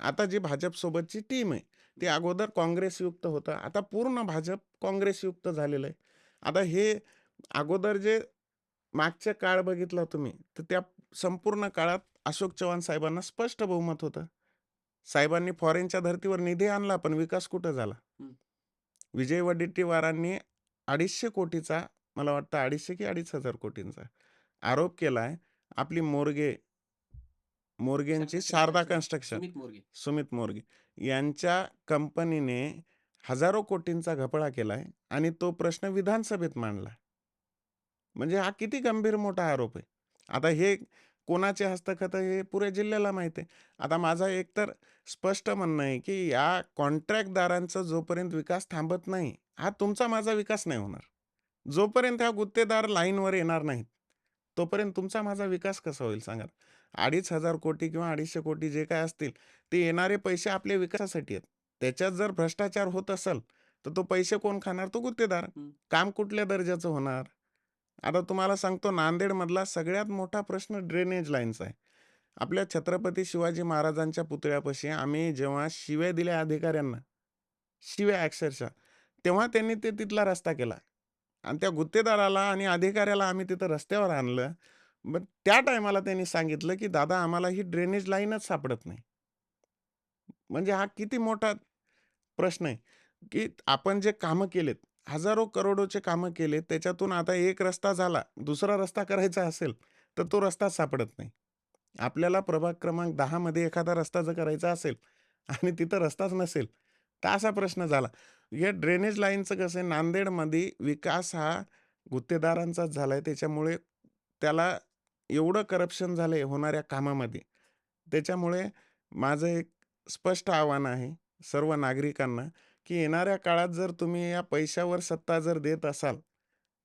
आता जी भाजपसोबतची टीम आहे, ती अगोदर काँग्रेसयुक्त होतं. आता पूर्ण भाजप काँग्रेसयुक्त झालेलं आहे. आता हे अगोदर जे मागचा काळ बघितला तुम्ही, तर त्या संपूर्ण काळात अशोक चव्हाण साहेबांना स्पष्ट बहुमत होतं. साहेबांनी फॉरेनच्या धर्तीवर निधी आणला, पण विकास कुठं झाला? विजय वडेट्टीवारांनी 250 कोटीचा, मला वाटतं 250 की 2,500 कोटींचा आरोप केलाय. आपली मोर्गेंची शारदा कन्स्ट्रक्शन, सुमित मोर्गे. सुमित मोर्गे यांच्या कंपनीने हजारो कोटींचा घपळा केलाय आणि तो प्रश्न विधानसभेत मांडला. म्हणजे हा किती गंभीर मोठा आरोप आहे. आता हे कोणाचे हस्तखत आहे हे पुऱ्या जिल्ह्याला माहिती आहे. आता माझा एकतर स्पष्ट म्हणणं आहे, की या कॉन्ट्रॅक्टदारांचा जोपर्यंत विकास थांबत नाही, हा तुमचा माझा विकास नाही होणार. जोपर्यंत ह्या गुत्तेदार लाईनवर येणार नाहीत, तोपर्यंत तुमचा माझा विकास कसा होईल सांगा? 2,500 कोटी किंवा 250 कोटी जे काय असतील, ते येणारे पैसे आपल्या विकासासाठी आहेत. त्याच्यात जर भ्रष्टाचार होत असेल, तर तो पैसे कोण खाणार? तो गुत्तेदार. हं. काम कुठल्या दर्जाचं होणार? आता तुम्हाला सांगतो, नांदेडमधला सगळ्यात मोठा प्रश्न ड्रेनेज लाईनचा आहे. आपल्या छत्रपती शिवाजी महाराजांच्या पुतळ्यापाशी आम्ही जेव्हा शिव्या दिल्या अधिकाऱ्यांना, शिव्या अक्षरशः, तेव्हा त्यांनी ते तिथला रस्ता केला. आणि त्या गुत्तेदाराला आणि अधिकाऱ्याला आम्ही तिथं रस्त्यावर आणलं. मग त्या टायमाला त्यांनी सांगितलं, की "दादा, आम्हाला ही ड्रेनेज लाईनच सापडत नाही." म्हणजे हा किती मोठा प्रश्न आहे, की आपण जे कामं केलेत, हजारो करोडोचे कामं केलेत, त्याच्यातून आता एक रस्ता झाला, दुसरा रस्ता करायचा असेल, तर तो रस्ता सापडत नाही. आपल्याला प्रभाग क्रमांक 10 मध्ये एखादा रस्ता जर करायचा असेल आणि तिथं रस्ताच नसेल, तर असा प्रश्न झाला. या ड्रेनेज लाईनचं कसं आहे, नांदेडमध्ये विकास हा गुत्तेदारांचाच झालाय. त्याच्यामुळे त्याला एवढं करप्शन झालंय होणाऱ्या कामामध्ये. त्याच्यामुळे माझं एक स्पष्ट आव्हान आहे सर्व नागरिकांना, की येणाऱ्या काळात जर तुम्ही या पैशावर सत्ता जर देत असाल,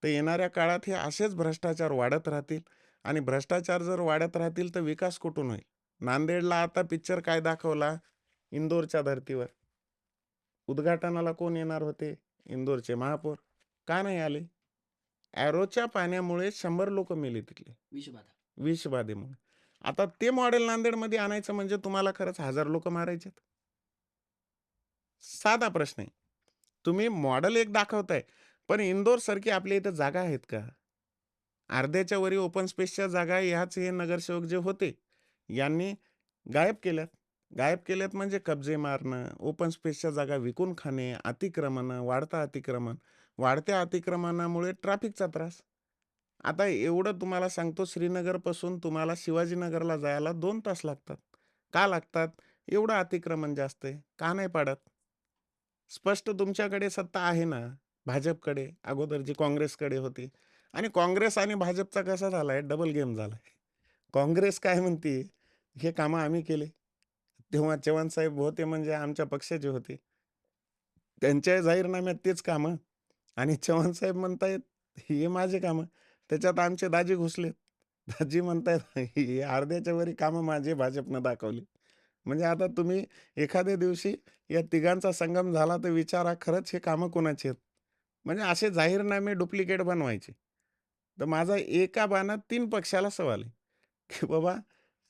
तर येणाऱ्या काळात हे असेच भ्रष्टाचार वाढत राहतील आणि भ्रष्टाचार जर वाढत राहतील, तर विकास कुठून होईल? नांदेडला आता पिक्चर काय दाखवला? इंदोरच्या धर्तीवर. उद्घाटनाला कोण येणार होते? इंदोरचे महापौर. का नाही आले? ॲरोच्या पाण्यामुळे 100 लोकं मेली तिथले. विषबाधा. विषबाधेमुळे. आता ते मॉडेल नांदेडमध्ये आणायचं म्हणजे तुम्हाला खरंच 1000 लोकं मारायचेत? साधा प्रश्न आहे. तुम्ही मॉडेल एक दाखवताय, पण इंदोरसारखी आपल्या इथं जागा आहेत का? अर्ध्याच्या वरी ओपन स्पेसच्या जागा ह्याच हे नगरसेवक जे होते, यांनी गायब केल्यात. गायब केल्यात म्हणजे कब्जे मारणं, ओपन स्पेसच्या जागा विकून खाणे, अतिक्रमणं, वाढतं अतिक्रमण. वाढत्या अतिक्रमणामुळे ट्रॅफिकचा त्रास. आता एवढं तुम्हाला सांगतो, श्रीनगरपासून तुम्हाला शिवाजीनगरला जायला 2 तास लागतात. का लागतात? एवढं अतिक्रमण जास्त आहे. का नाही पाडत? स्पष्ट तुमच्याकडे सत्ता आहे ना, भाजपकडे, अगोदर जी काँग्रेसकडे होती. आणि काँग्रेस आणि भाजपचा कसा झालाय, डबल गेम झालाय. काँग्रेस काय म्हणते, हे कामं आम्ही केले. तेव्हा चव्हाणसाहेब होते म्हणजे आमच्या पक्षाचे होते. त्यांच्या जाहीरनाम्यात तेच कामं आणि चव्हाणसाहेब म्हणतायत, "हे माझे कामं." त्याच्यात आमचे दाजी घुसलेत. दाजी म्हणतायत, "हे अर्ध्याच्या वरी कामं माझे भाजपनं दाखवली." म्हणजे आता तुम्ही एखाद्या दिवशी या तिघांचा संगम झाला तर विचारा, खरंच हे कामं कोणाची आहेत? म्हणजे असे जाहीरनामे डुप्लिकेट बनवायचे. तर माझा एका बाणात 3 पक्षाला सवाल आहे, की बाबा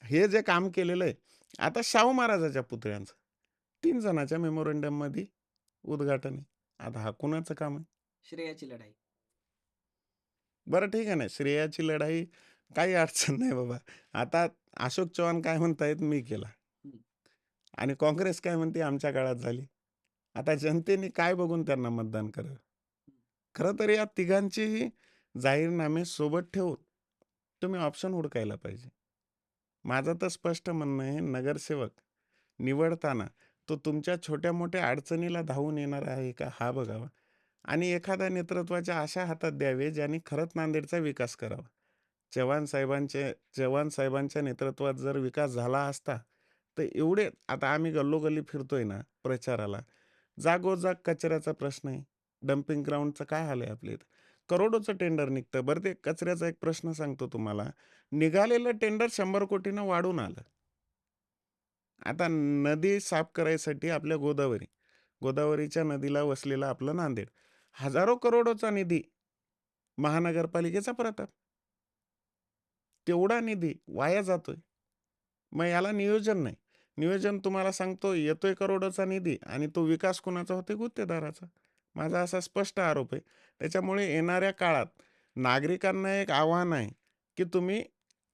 हे जे काम केलेलं आहे, आता शाहू महाराजाच्या पुतळ्यांचं 3 जणाच्या मेमोरंडममध्ये उद्घाटन आहे. आता हा कुणाचं काम आहे? श्रेयाची लढाई. बरं ठीक आहे ना, श्रेयाची लढाई काही अडचण नाही बाबा. आता अशोक चव्हाण काय म्हणतायत, मी केला. हं. आणि काँग्रेस काय म्हणते, आमच्या काळात झाली. आता जनतेने काय बघून त्यांना मतदान करावं? खरं तर या तिघांचेही जाहीरनामे सोबत ठेवून तुम्ही ऑप्शन हुडकायला पाहिजे. माझं तर स्पष्ट म्हणणं आहे, नगरसेवक निवडताना तो तुमच्या छोट्या-मोठ्या अडचणीला धावून येणार आहे का, हा बघावा. आणि एखाद्या नेतृत्वाच्या अशा हातात द्यावे, ज्यांनी खरंच नांदेडचा विकास करावा. चव्हाण साहेबांच्या नेतृत्वात जर विकास झाला असता, तर एवढे आता आम्ही गल्लोगल्ली फिरतोय ना प्रचाराला, जागोजाग कचऱ्याचा प्रश्न आहे. डंपिंग ग्राउंडचं काय हाल आहे आपल्या इथं. करोडोचं टेंडर निघतं. बरं, ते कचऱ्याचा एक प्रश्न सांगतो तुम्हाला. निघालेलं टेंडर 100 कोटीनं वाढून आलं. आता नदी साफ करायसाठी आपल्या गोदावरीच्या नदीला वसलेलं आपलं नांदेड. हजारो करोडोचा निधी, महानगरपालिकेचा प्रताप. तेवढा निधी वाया जातोय. मग याला नियोजन नाही. नियोजन तुम्हाला सांगतो, येतोय करोडोचा निधी आणि तो विकास कुणाचा होतोय? गुत्तेदाराचा. माझा असा स्पष्ट आरोप आहे. त्याच्यामुळे येणाऱ्या काळात नागरिकांना एक आव्हान आहे, की तुम्ही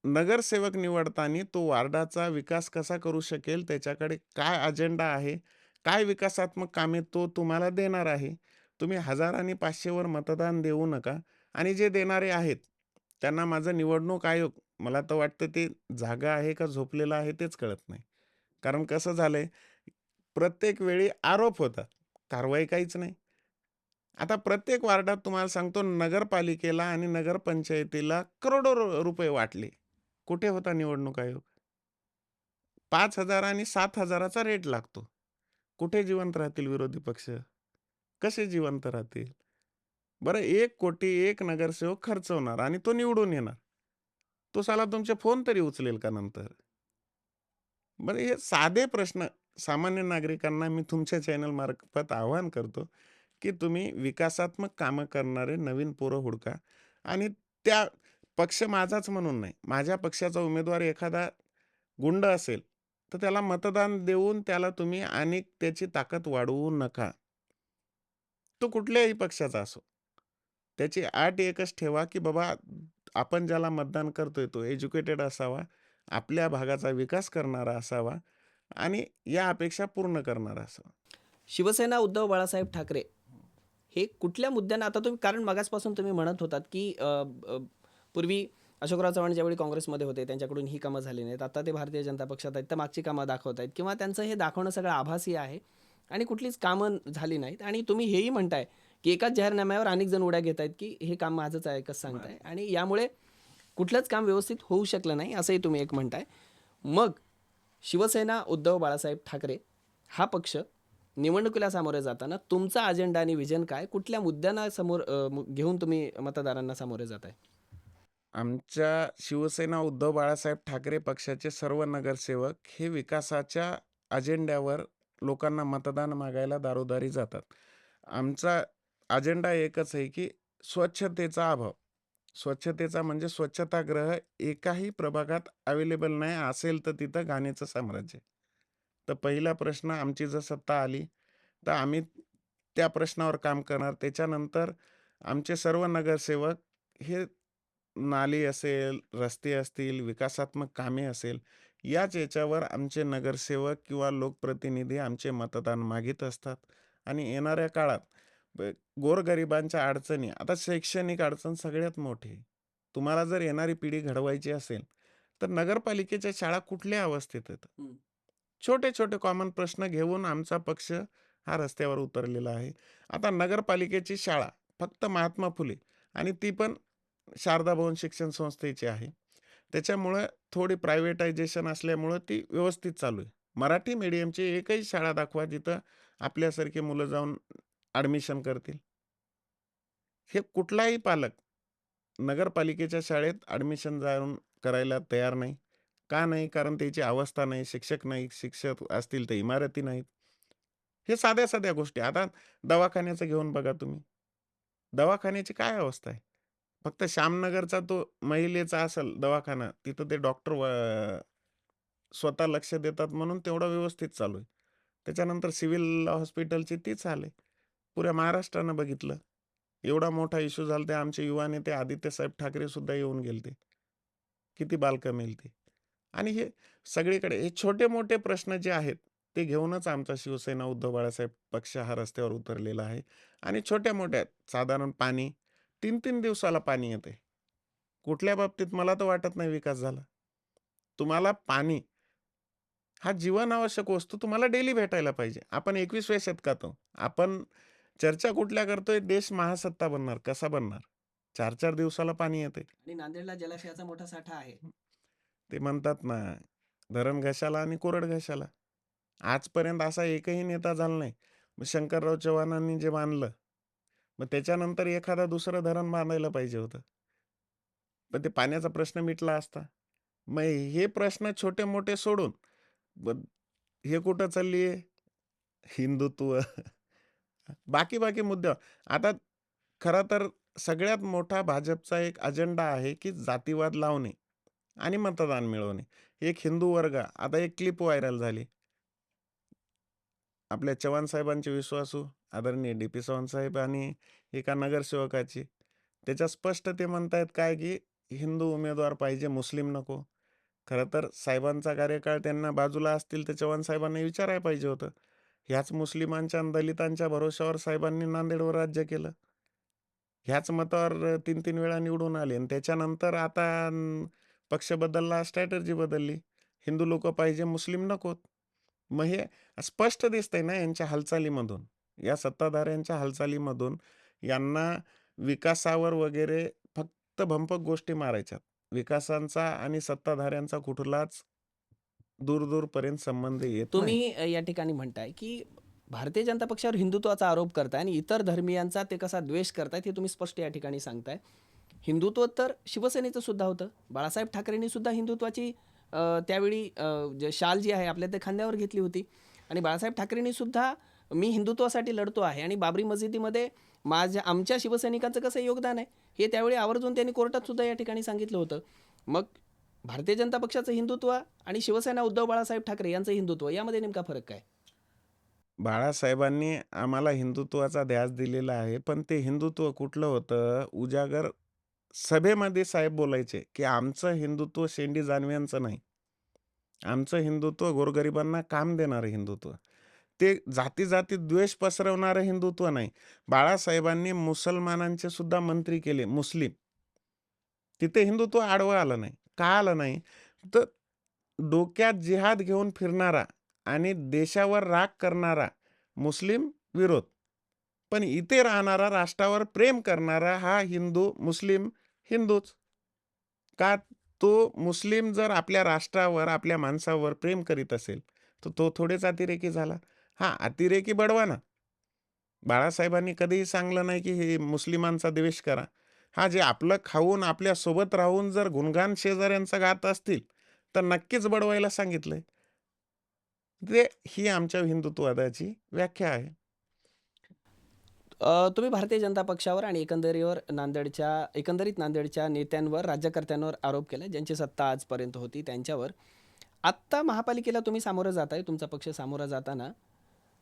नगरसेवक निवडताना तो वार्डाचा विकास कसा करू शकेल, त्याच्याकडे काय अजेंडा आहे, काय विकासात्मक कामे तो तुम्हाला देणार आहे. तुम्ही 1000 आणि 500 वर मतदान देऊ नका आणि जे देणारे आहेत, त्यांना माझं निवडणूक आयोग, मला तर वाटतं ते जागा आहे का झोपलेलं आहे तेच कळत नाही. कारण कसं झालंय, प्रत्येक वेळी आरोप होतात, कारवाई काहीच नाही. आता प्रत्येक वार्डात तुम्हाला सांगतो, नगरपालिकेला आणि नगरपंचायतीला करोडो रुपये वाटले. कुठे होता निवडणूक आयोग? 5,000 आणि 7,000 चा रेट लागतो. कुठे जिवंत राहतील विरोधी पक्ष? कसे जिवंत राहतील? बरं, 1 कोटी एक नगरसेवक खर्च होणार आणि तो निवडून येणार. तो साला तुमचे फोन तरी उचलेल का नंतर? बरं हे साधे प्रश्न सामान्य नागरिकांना मी तुमच्या चॅनल मार्फत आवाहन करतो, की तुम्ही विकासात्मक कामं करणारे नवीन पोरं हुडका आणि त्या पक्ष माझाच म्हणून नाही, माझ्या पक्षाचा उमेदवार एखादा गुंड असेल, तर त्याला मतदान देऊन त्याला तुम्ही आणि त्याची ताकद वाढवू नका. तो कुठल्याही पक्षाचा असो. त्याची अट एकच ठेवा, की बाबा आपण ज्याला मतदान करतोय तो एज्युकेटेड असावा, आपल्या भागाचा विकास करणारा असावा आणि या अपेक्षा पूर्ण करणारा असावा. शिवसेना उद्धव बाळासाहेब ठाकरे हे कुठल्या मुद्द्यांना आता तुम्ही कारण मगाचपासून तुम्ही म्हणत होतात की पूर्वी अशोकराव चव्हाण ज्यावेळी काँग्रेसमध्ये होते त्यांच्याकडून ही कामं झाली नाहीत, आता ते भारतीय जनता पक्षात आहेत तर मागची कामं दाखवत आहेत किंवा त्यांचं हे दाखवणं सगळं आभासी आहे आणि कुठलीच कामं झाली नाहीत आणि तुम्ही हेही म्हणताय की एकाच जाहीरनाम्यावर अनेक जण उड्या घेत आहेत की हे काम माझंच आहे कसं सांगताय आणि यामुळे कुठलंच काम व्यवस्थित होऊ शकलं नाही असंही तुम्ही एक म्हणताय. मग शिवसेना उद्धव बाळासाहेब ठाकरे हा पक्ष निवडणुकीला सामोरे जाताना तुमचा अजेंडा आणि विजन काय, कुठल्या मुद्द्यांना घेऊन तुम्ही मतदारांना सामोरे जाताय? आमच्या शिवसेना उद्धव बाळासाहेब ठाकरे पक्षाचे सर्व नगरसेवक हे विकासाच्या अजेंड्यावर लोकांना मतदान मागायला दारोदारी जातात. आमचा अजेंडा एकच आहे, की स्वच्छतेचा अभाव. स्वच्छतेचा म्हणजे स्वच्छतागृह एकाही प्रभागात अवेलेबल नाही. असेल तर तिथं घाणीचं साम्राज्य. तर पहिला प्रश्न आमची जर सत्ता आली, तर आम्ही त्या प्रश्नावर काम करणार. त्याच्यानंतर आमचे सर्व नगरसेवक हे नाली असेल, रस्ते असतील, विकासात्मक कामे असेल, याच याच्यावर आमचे नगरसेवक किंवा लोकप्रतिनिधी आमचे मतदान मागित असतात आणि येणाऱ्या काळात ब गोरगरिबांच्या अडचणी आता शैक्षणिक अडचण सगळ्यात मोठी आहे. तुम्हाला जर येणारी पिढी घडवायची असेल, तर नगरपालिकेच्या शाळा कुठल्या अवस्थेत आहेत? हं. छोटे-छोटे कॉमन प्रश्न घेऊन आमचा पक्ष हा रस्त्यावर उतरलेला आहे. आता नगरपालिकेची शाळा फक्त महात्मा फुले आणि ती पण शारदा भवन शिक्षण संस्थेची आहे. त्याच्यामुळं थोडी प्रायव्हेटायझेशन असल्यामुळं ती व्यवस्थित चालू आहे. मराठी मीडियमची एकही शाळा दाखवा जिथं आपल्यासारखी मुलं जाऊन ॲडमिशन करतील. हे कुठलाही पालक नगरपालिकेच्या शाळेत ॲडमिशन जाऊन करायला तयार नाही. का नाही? कारण त्याची अवस्था नाही, शिक्षक नाही, शिक्षक असतील तर इमारती नाहीत. हे साध्या-साध्या गोष्टी. आता दवाखान्याचं घेऊन बघा तुम्ही. दवाखान्याची काय अवस्था आहे? फक्त श्यामनगरचा तो महिलेचा असेल दवाखाना, तिथं ते डॉक्टर स्वतः लक्ष देतात म्हणून तेवढं व्यवस्थित चालू आहे. त्याच्यानंतर सिव्हिल हॉस्पिटलची तीच हाल आहे. पुऱ्या महाराष्ट्रानं बघितलं. एवढा मोठा इश्यू झाला ते आमचे युवा नेते आदित्यसाहेब ठाकरे सुद्धा येऊन गेलते. किती बालकं मेली आणि हे सगळीकडे हे छोटे-मोठे प्रश्न जे आहेत, ते घेऊनच आमचा शिवसेना उद्धव बाळासाहेब पक्ष हा रस्त्यावर उतरलेला आहे आणि छोट्या-मोठ्या साधारण पाणी 3-3 दिवसाला पाणी येते. कुठल्या बाबतीत मला तर वाटत नाही विकास झाला. तुम्हाला पाणी हा जीवनावश्यक वस्तू तुम्हाला डेली भेटायला पाहिजे. आपण 21व्या शतकात आहोत. आपण चर्चा कुठल्या करतोय? देश महासत्ता बनणार. कसा बनणार? 4-4 दिवसाला पाणी येते. आणि नांदेडला जलाशयाचा मोठा साठा आहे. ते म्हणतात ना, धरण घशाला आणि कोरड घशाला. आजपर्यंत असा एकही नेता झाला नाही. मग शंकरराव चव्हाणांनी जे बांधलं, मग त्याच्यानंतर एखादा दुसरं धरण बांधायला पाहिजे होतं. पण ते पाण्याचा प्रश्न मिटला असता. मग हे प्रश्न छोटे-मोठे सोडून ब हे कुठं चालली आहे? हिंदुत्व. बाकी मुद्द्यावर. आता खरं तर सगळ्यात मोठा भाजपचा एक अजेंडा आहे, की जातीवाद लावणे आणि मतदान मिळवणे. एक हिंदू वर्ग आता एक क्लिप व्हायरल झाली. आपल्या चव्हाण साहेबांचे विश्वासू आदरणीय डी.पी. चव्हाण साहेब आणि एका नगरसेवकाची. त्याच्यात स्पष्ट ते म्हणतायत काय, की हिंदू उमेदवार पाहिजे, मुस्लिम नको. खरं तर साहेबांचा कार्यकाळ त्यांना बाजूला असतील तर चव्हाण साहेबांना विचारायला पाहिजे होतं. ह्याच मुस्लिमांच्या आणि दलितांच्या भरोश्यावर साहेबांनी नांदेडवर राज्य केलं. ह्याच मतावर 3-3 वेळा निवडून आले आणि त्याच्यानंतर आता पक्ष बदलला, स्ट्रॅटेजी बदलली. हिंदू लोकं पाहिजे, मुस्लिम नकोत. मग हे स्पष्ट दिसतंय ना यांच्या हालचालीमधून. या सत्ताधाऱ्यांच्या हालचालीमधून यांना विकासावर वगैरे फक्त भंपक गोष्टी मारायच्यात. विकासांचा आणि सत्ताधाऱ्यांचा कुठलाच दूर-दूरपर्यंत संबंध येत नाही. तुम्ही या ठिकाणी म्हणताय की भारतीय जनता पक्षावर हिंदुत्वाचा आरोप करताय आणि इतर धर्मियांचा ते कसा द्वेष करतायत हे तुम्ही स्पष्ट या ठिकाणी सांगताय. हिंदुत्व तर शिवसेनेचं सुद्धा होतं. बाळासाहेब ठाकरेंनी सुद्धा हिंदुत्वाची त्यावेळी जे शाल जी आहे आपल्या ते खांद्यावर घेतली होती आणि बाळासाहेब ठाकरेंनी सुद्धा मी हिंदुत्वासाठी लढतो आहे आणि बाबरी मशिदीमध्ये आमच्या शिवसैनिकांचं कसं योगदान आहे हे त्यावेळी आवर्जून त्यांनी कोर्टात सुद्धा या ठिकाणी सांगितलं होतं. मग भारतीय जनता पक्षाचं हिंदुत्व आणि शिवसेना उद्धव बाळासाहेब ठाकरे यांचं हिंदुत्व यामध्ये नेमका फरक काय? बाळासाहेबांनी आम्हाला हिंदुत्वाचा ध्यास दिलेला आहे, पण ते हिंदुत्व कुठलं होतं? उजागर सभेमध्ये साहेब बोलायचे, की आमचं हिंदुत्व शेंडी जानव्यांचं नाही. आमचं हिंदुत्व गोरगरिबांना काम देणारं हिंदुत्व. ते जाती-जातीत द्वेष पसरवणारं हिंदुत्व नाही. बाळासाहेबांनी मुसलमानांचे सुद्धा मंत्री केले, मुस्लिम. तिथे हिंदुत्व आडवं आलं नाही. का आलं नाही? तर डोक्यात जिहाद घेऊन फिरणारा आणि देशावर राग करणारा मुस्लिम विरोध. पण इथे राहणारा, राष्ट्रावर प्रेम करणारा हा हिंदू, मुस्लिम हिंदूच. का? तो मुस्लिम जर आपल्या राष्ट्रावर, आपल्या माणसावर प्रेम करीत असेल, तर तो थोडेच अतिरेकी झाला. हां, अतिरेकी बडवा. बाळासाहेबांनी कधीही सांगलं नाही, की हे मुस्लिमांचा द्वेष करा. हां, जे आपलं खाऊन, आपल्यासोबत राहून जर गुणगान शेजाऱ्यांचा गात असतील, तर नक्कीच बडवायला सांगितलंय. ही आमच्या हिंदुत्ववादाची व्याख्या आहे. तुम्ही भारतीय जनता पक्षावर आणि एकंदरीत नांदेडच्या नेत्यांवर, राज्यकर्त्यांवर आरोप केला, ज्यांची सत्ता आजपर्यंत होती त्यांच्यावर. आत्ता महापालिकेला तुम्ही सामोरं जाताय, तुमचा पक्ष सामोरा जाताना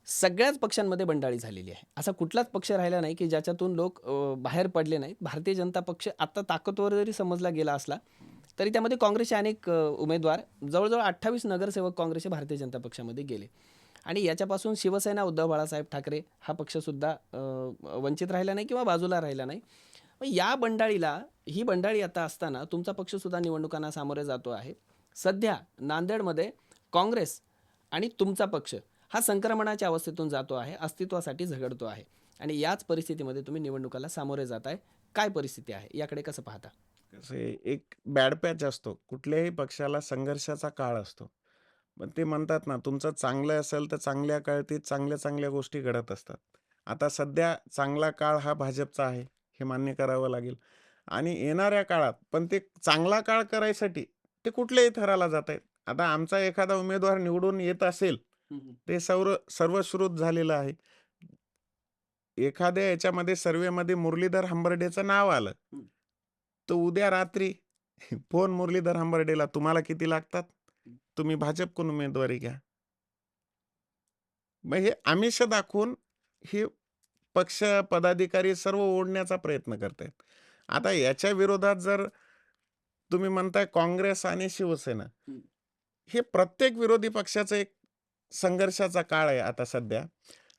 सगळ्याच पक्षांमध्ये बंडाळी झालेली आहे. असा कुठलाच पक्ष राहिला नाही की ज्याच्यातून लोक बाहेर पडले नाहीत. भारतीय जनता पक्ष आत्ता ताकदवर जरी समजला गेला असला तरी त्यामध्ये काँग्रेसचे अनेक उमेदवार, जवळजवळ 28 नगरसेवक काँग्रेसचे भारतीय जनता पक्षामध्ये गेले आणि याच्यापासून शिवसेना उद्धव बाळासाहेब ठाकरे हा पक्षसुद्धा वंचित राहिला नाही किंवा बाजूला राहिला नाही. मग या बंडाळीला, ही बंडाळी आता असताना तुमचा पक्षसुद्धा निवडणुकांना सामोरे जातो आहे. सध्या नांदेडमध्ये काँग्रेस आणि तुमचा पक्ष हा संक्रमणाच्या अवस्थेतून जातो आहे, अस्तित्वासाठी झगडतो आहे आणि याच परिस्थितीमध्ये तुम्ही निवडणुकाला सामोरे जाताय. काय परिस्थिती आहे याकडे कसं पाहता? कसे एक बॅड पॅच असतो. कुठल्याही पक्षाला संघर्षाचा काळ असतो. पण ते म्हणतात ना, तुमचं चांगलं असेल तर चांगल्या काळात चांगल्या-चांगल्या गोष्टी घडत असतात. आता सध्या चांगला काळ हा भाजपचा आहे, हे मान्य करावं लागेल. आणि येणाऱ्या काळात पण ते चांगला काळ करायसाठी ते कुठल्याही थराला जात आहेत. आता आमचा एखादा उमेदवार निवडून येत असेल, ते सर्वश्रुत झालेलं आहे. एखाद्या याच्यामध्ये सर्व्हेमध्ये मुरलीधर हंबर्डेचं नाव आलं, तर उद्या रात्री फोन मुरलीधर हंबर्डेला, तुम्हाला किती लागतात? तुम्ही भाजपकडून उमेदवारी घ्या. मग हे आमिष दाखवून हे पक्ष, पदाधिकारी सर्व ओढण्याचा प्रयत्न करतायत. आता याच्या विरोधात जर तुम्ही म्हणताय काँग्रेस आणि शिवसेना, हे प्रत्येक विरोधी पक्षाचा एक संघर्षाचा काळ आहे आता सध्या.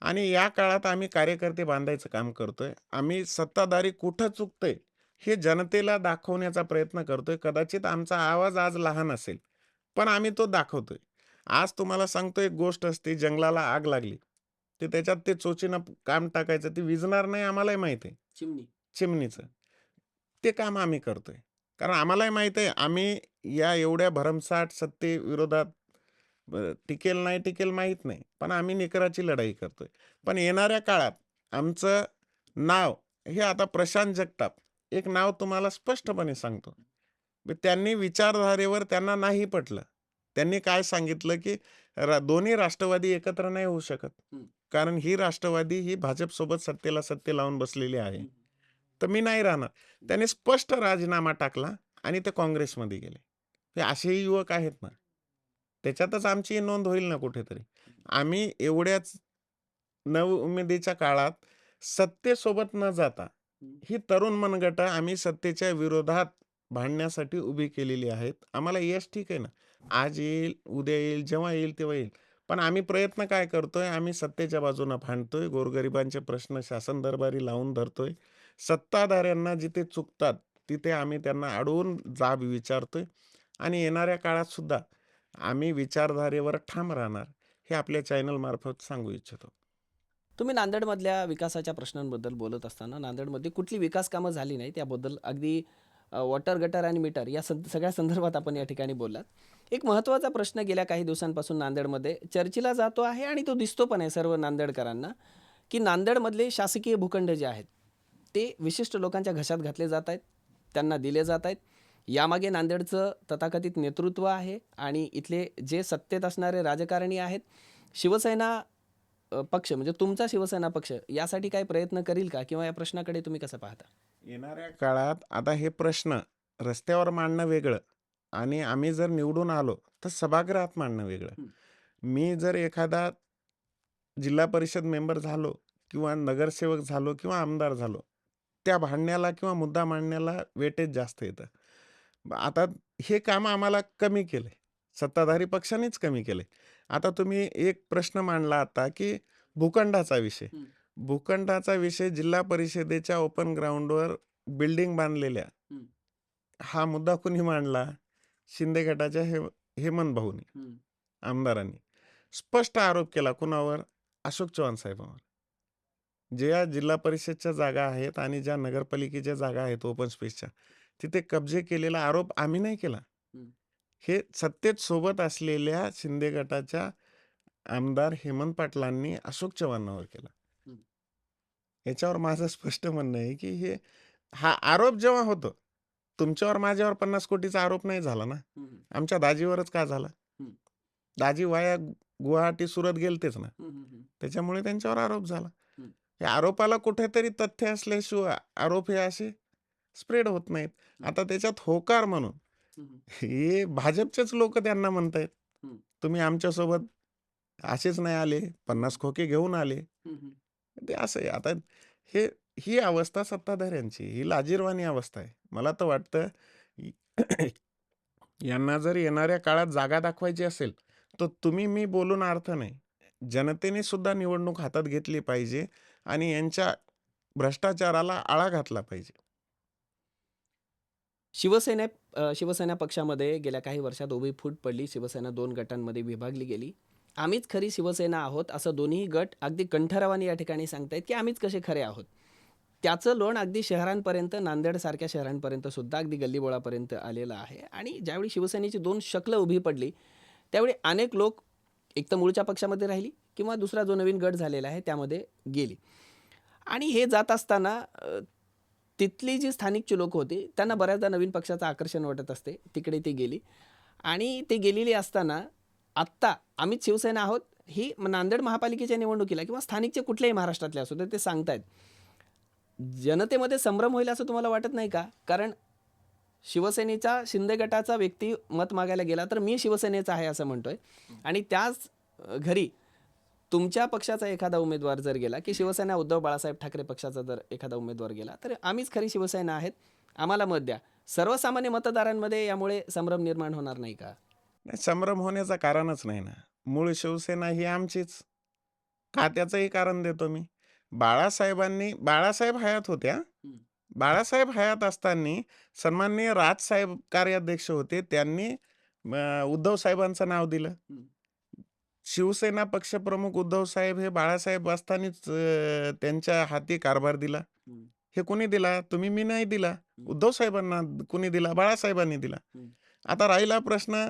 आणि या काळात आम्ही कार्यकर्ते बांधायचं काम करतोय. आम्ही सत्ताधारी कुठं चुकतंय हे जनतेला दाखवण्याचा प्रयत्न करतोय. कदाचित आमचा आवाज आज लहान असेल, पण आम्ही तो दाखवतोय. आज तुम्हाला सांगतो, एक गोष्ट असते, जंगलाला आग लागली, ते त्याच्यात ते चोचीनं काम टाकायचं, ती विझणार नाही आम्हालाही माहिती आहे. चिमणीचं ते काम आम्ही करतोय. कारण आम्हालाही माहित आहे, आम्ही या एवढ्या भरमसाठ सत्तेविरोधात टिकेल नाही टिकेल माहीत नाही, पण आम्ही निकराची लढाई करतोय. पण येणाऱ्या काळात आमचं नाव हे आता प्रशांत जगताप, एक नाव तुम्हाला स्पष्टपणे सांगतो. त्यांनी विचारधारेवर त्यांना नाही पटलं. त्यांनी काय सांगितलं, की दोन्ही राष्ट्रवादी एकत्र नाही होऊ शकत. कारण ही राष्ट्रवादी ही भाजपसोबत सत्तेला सत्ते लावून बसलेली आहे. तर मी नाही राहणार. त्यांनी स्पष्ट राजीनामा टाकला आणि ते काँग्रेसमध्ये गेले. हे असेही युवक आहेत ना. त्याच्यातच आमची नोंद होईल ना कुठेतरी. आम्ही एवढ्याच नवउमेदीच्या काळात सत्तेसोबत न जाता ही तरुण मनगटं आम्ही सत्तेच्या विरोधात भांडण्यासाठी उभी केलेली आहेत. आम्हाला यश ठीक आहे ना. आज येईल, उद्या येईल, जेव्हा येईल तेव्हा येईल. पण आम्ही प्रयत्न काय करतोय? आम्ही सत्तेच्या बाजूनं भांडतोय. गोरगरिबांचे प्रश्न शासन दरबारी लावून धरतोय. सत्ताधाऱ्यांना जिथे चुकतात, तिथे आम्ही त्यांना अडवून जाब विचारतोय. आणि येणाऱ्या काळात सुद्धा आम्ही विचारधारेवर ठाम राहणार, हे आपल्या चॅनलमार्फत सांगू इच्छितो. तुम्ही नांदेडमधल्या विकासाच्या प्रश्नांबद्दल बोलत असताना नांदेडमध्ये कुठली विकास कामं झाली नाही त्याबद्दल अगदी वॉटर, गटर आणि मीटर या सगळ्या संदर्भात आपण या ठिकाणी बोललात. एक महत्त्वाचा प्रश्न गेल्या काही दिवसांपासून नांदेडमध्ये चर्चेला जातो आहे आणि तो दिसतो पण आहे सर्व नांदेडकरांना, की नांदेडमधले शासकीय भूखंड जे आहेत ते विशिष्ट लोकांच्या घशात घातले जात आहेत. त्यांना दिले जात आहेत. यामागे नांदेडचं तथाकथित नेतृत्व आहे आणि इथले जे सत्तेत असणारे राजकारणी आहेत. शिवसेना पक्ष म्हणजे तुमचा शिवसेना पक्ष यासाठी काही प्रयत्न करील का किंवा या प्रश्नाकडे तुम्ही कसं पाहता? येणाऱ्या काळात आता हे प्रश्न रस्त्यावर मांडणं वेगळं आणि आम्ही जर निवडून आलो तर सभागृहात मांडणं वेगळं. हं. मी जर एखादा जिल्हा परिषद मेंबर झालो किंवा नगरसेवक झालो किंवा आमदार झालो, त्या भांडण्याला किंवा मुद्दा मांडण्याला वेटेज जास्त येतं. आता हे काम आम्हाला कमी केले. सत्ताधारी पक्षानेच कमी केले. आता तुम्ही एक प्रश्न मांडला आता, की भूखंडाचा विषय. हं. भूखंडाचा विषय जिल्हा परिषदेच्या ओपन ग्राउंडवर बिल्डिंग बांधलेल्या, हं. हा मुद्दा कुणी मांडला? शिंदे गटाच्या हेमंत भाऊनी, हं. आमदारांनी. स्पष्ट आरोप केला कुणावर? अशोक चव्हाण साहेबांवर. ज्या जिल्हा परिषदच्या जागा आहेत आणि ज्या नगरपालिकेच्या जागा आहेत ओपन स्पेसच्या, तिथे कब्जे केलेला आरोप आम्ही नाही केला. हं. हे सत्तेत सोबत असलेल्या शिंदे गटाच्या आमदार हेमंत पाटलांनी अशोक चव्हाणांवर केला. हं. याच्यावर माझं स्पष्ट म्हणणं आहे, की हा आरोप जेव्हा होतो, तुमच्यावर माझ्यावर 50 कोटीचा आरोप नाही झाला ना. हं. आमच्या दाजीवरच का झाला? हं. दाजी वाया गुवाहाटी, सुरत गेलतेच ना. हं. हं. हं. त्याच्यामुळे त्यांच्यावर आरोप झाला. हं. या आरोपाला कुठेतरी तथ्य असल्याशिवाय आरोप हे असे स्प्रेड होत नाहीत. आता त्याच्यात होकार म्हणून हं. हं. हे भाजपचेच लोक त्यांना म्हणतायत, हं. तुम्ही आमच्यासोबत असेच नाही आले, 50 खोके घेऊन आले. हं. हं. ते असं आहे. आता हे ही अवस्था सत्ताधाऱ्यांची, ही लाजिरवाणी अवस्था आहे. मला तर वाटतं यांना जर येणाऱ्या काळात जागा दाखवायची असेल, तर तुम्ही मी बोलून अर्थ नाही. जनतेने सुद्धा निवडणूक हातात घेतली पाहिजे आणि यांच्या भ्रष्टाचाराला आळा घातला पाहिजे. शिवसेना पक्षामध्ये गेल्या काही वर्षात उभी फूट पडली. शिवसेना 2 गटांमध्ये विभागली गेली. आम्हीच खरी शिवसेना आहोत असं दोन्ही गट अगदी कंठरावाने या ठिकाणी सांगतायत, की आम्हीच कसे खरे आहोत. त्याचं लोण अगदी शहरांपर्यंत, नांदेडसारख्या शहरांपर्यंत सुद्धा अगदी गल्लीबोळापर्यंत आलेलं आहे. आणि ज्यावेळी शिवसेनेची 2 शकलं उभी पडली, त्यावेळी अनेक लोक एक तर मूळच्या पक्षामध्ये राहिली किंवा दुसरा जो नवीन गट झालेला आहे त्यामध्ये गेली. आणि हे जात असताना तिथली जी स्थानिकची लोकं होती, त्यांना बऱ्याचदा नवीन पक्षाचं आकर्षण वाटत असते. तिकडे ती गेली आणि ते गेलेली असताना आत्ता आम्हीच शिवसेना आहोत, ही नांदेड महापालिकेच्या निवडणुकीला किंवा स्थानिकचे कुठल्याही महाराष्ट्रातले असू दे, ते सांगतायत. जनतेमध्ये संभ्रम होईल असं तुम्हाला वाटत नाही का? कारण शिवसेनेचा शिंदे गटाचा व्यक्ती मत मागायला गेला, तर मी शिवसेनेचा आहे असं म्हणतोय आणि त्याच घरी तुमच्या पक्षाचा एखादा उमेदवार जर गेला, की शिवसेना उद्धव बाळासाहेब ठाकरे पक्षाचा जर एखादा उमेदवार गेला, तर आम्हीच खरी शिवसेना आहेत, आम्हाला मत द्या. सर्वसामान्य मतदारांमध्ये यामुळे संभ्रम निर्माण होणार नाही का? नाही, संभ्रम होण्याचं कारणच नाही ना. मूळ शिवसेना ही आमचीच. का त्याचंही कारण देतो मी. बाळासाहेब हयात होत्या. हं. बाळासाहेब हयात असताना सन्माननीय राजसाहेब कार्याध्यक्ष होते. त्यांनी उद्धव साहेबांचं नाव दिलं. हं. शिवसेना पक्षप्रमुख उद्धव साहेब हे बाळासाहेब असतानाच त्यांच्या हाती कारभार दिला. हं. हे कोणी दिला? तुम्ही मी नाही दिला. हं. उद्धव साहेबांना कोणी दिला? बाळासाहेबांनी दिला. हं. आता राहिला प्रश्न,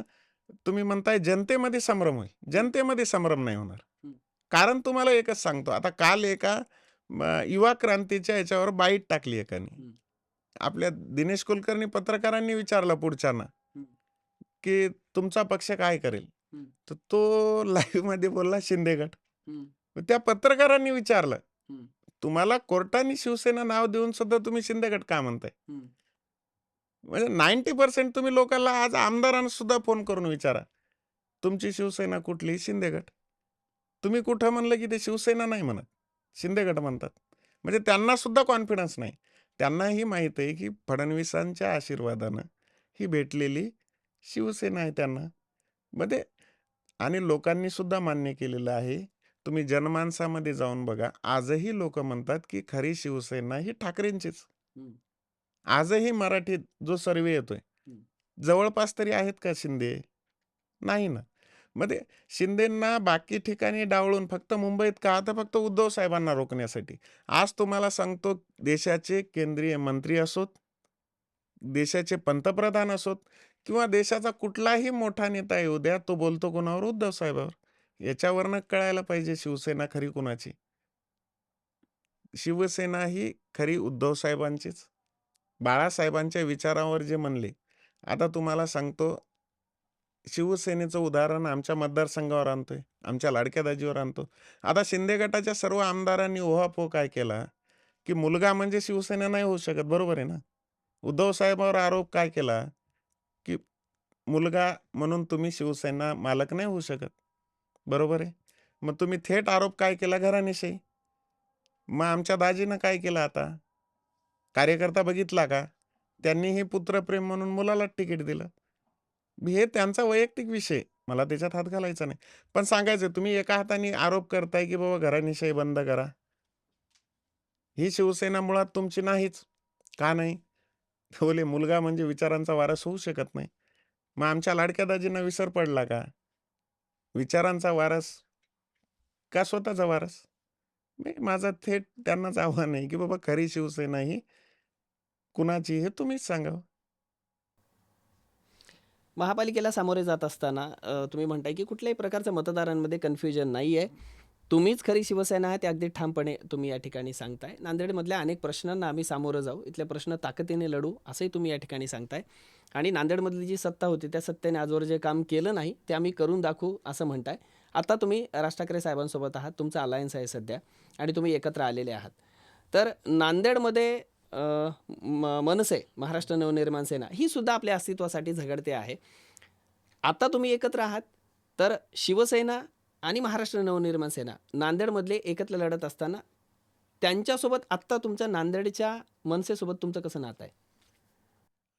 तुम्ही म्हणताय जनतेमध्ये संभ्रम होईल. जनतेमध्ये संभ्रम नाही होणार. हं. कारण तुम्हाला एकच सांगतो. आता काल एका युवा क्रांतीच्या याच्यावर बाईट टाकली एकाने. हं. आपल्या दिनेश कुलकर्णी पत्रकारांनी विचारलं पुढच्यांना, हं. की तुमचा पक्ष काय करेल? हं. तर तो लाईव्हमध्ये बोलला शिंदे गट. हं. मग त्या पत्रकारांनी विचारलं, हं. तुम्हाला कोर्टाने शिवसेना नाव देऊन सुद्धा तुम्ही शिंदे गट का म्हणताय? हं. म्हणजे 90% तुम्ही लोकांना आज आमदारांना सुद्धा फोन करून विचारा, तुमची शिवसेना कुठली? शिंदे गट. तुम्ही कुठं म्हणलं की ते शिवसेना नाही म्हणत, शिंदे गट म्हणतात. म्हणजे त्यांना सुद्धा कॉन्फिडन्स नाही. त्यांनाही माहीत आहे की फडणवीसांच्या आशीर्वादानं ही भेटलेली शिवसेना आहे त्यांना. म्हणजे आणि लोकांनी सुद्धा मान्य केलेलं आहे. तुम्ही जनमानसामध्ये जाऊन बघा. आजही लोकं म्हणतात की खरी शिवसेना ही ठाकरेंचीच. हं. आजही मराठीत जो सर्व्हे येतोय, हं. जवळपास तरी आहेत का शिंदे? नाही ना. मग शिंदेंना बाकी ठिकाणी डावळून फक्त मुंबईत का? तर फक्त उद्धव साहेबांना रोखण्यासाठी. आज तुम्हाला सांगतो, देशाचे केंद्रीय मंत्री असोत, देशाचे पंतप्रधान असोत किंवा देशाचा कुठलाही मोठा नेता येऊ द्या, तो बोलतो कोणावर? उद्धव साहेबावर. याच्यावरनं कळायला पाहिजे शिवसेना खरी कुणाची. शिवसेना ही खरी उद्धव साहेबांचीच. बाळासाहेबांच्या विचारावर जे म्हणले. आता तुम्हाला सांगतो, शिवसेनेचं उदाहरण आमच्या मतदारसंघावर आणतोय, आमच्या लाडक्या दाजीवर आणतो. आता शिंदे गटाच्या सर्व आमदारांनी उहापोह काय केला, की मुलगा म्हणजे शिवसेना नाही होऊ शकत. बरोबर आहे ना? उद्धव साहेबांवर आरोप काय केला, की मुलगा म्हणून तुम्ही शिवसेना मालक नाही होऊ शकत. बरोबर आहे. मग तुम्ही थेट आरोप काय केला, घराणेशाही. मग आमच्या दाजीनं काय केलं आता? कार्यकर्ता बघितला का? त्यांनीही पुत्रप्रेम म्हणून मुलाला तिकीट दिलं. हे त्यांचा वैयक्तिक विषय. मला त्याच्यात हात घालायचा नाही. पण सांगायचं, तुम्ही एका हाताने आरोप करताय, की बाबा घराणेशाही बंद करा. ही शिवसेना मुळात तुमची नाहीच. का नाही? बोले मुलगा म्हणजे विचारांचा वारस होऊ शकत नाही. मग आमच्या लाडक्या दाजींना विसर पडला का? विचारांचा वारस का स्वतःचा वारस? नाही, माझं थेट त्यांनाच आव्हान आहे, की बाबा खरी शिवसेना ही कुणाची हे तुम्हीच सांगावं. महापालिकेला सामोरे जात असताना तुम्ही म्हणताय की कुठल्याही प्रकारचं मतदारांमध्ये कन्फ्युजन नाही आहे. तुम्हीच खरी शिवसेना आहे ते अगदी ठामपणे तुम्ही या ठिकाणी सांगताय. नांदेडमधल्या अनेक प्रश्नांना आम्ही सामोरं जाऊ, इथले प्रश्न ताकदीने लढू असंही तुम्ही या ठिकाणी सांगताय. आणि नांदेडमधली जी सत्ता होती त्या सत्तेने आजवर जे काम केलं नाही ते आम्ही करून दाखवू असं म्हणताय. आता तुम्ही राज ठाकरे साहेबांसोबत आहात, तुमचं अलायन्स आहे सध्या आणि तुम्ही एकत्र आलेले आहात. तर नांदेडमध्ये मनसे महाराष्ट्र नवनिर्माण सेना ही सुद्धा आपल्या अस्तित्वासाठी झगडते आहे. आता तुम्ही एकत्र आहात, तर शिवसेना आणि महाराष्ट्र नवनिर्माण सेना नांदेडमधले एकत्र लढत असताना त्यांच्यासोबत आत्ता तुमचं नांदेडच्या मनसेसोबत तुमचं कसं नातं आहे?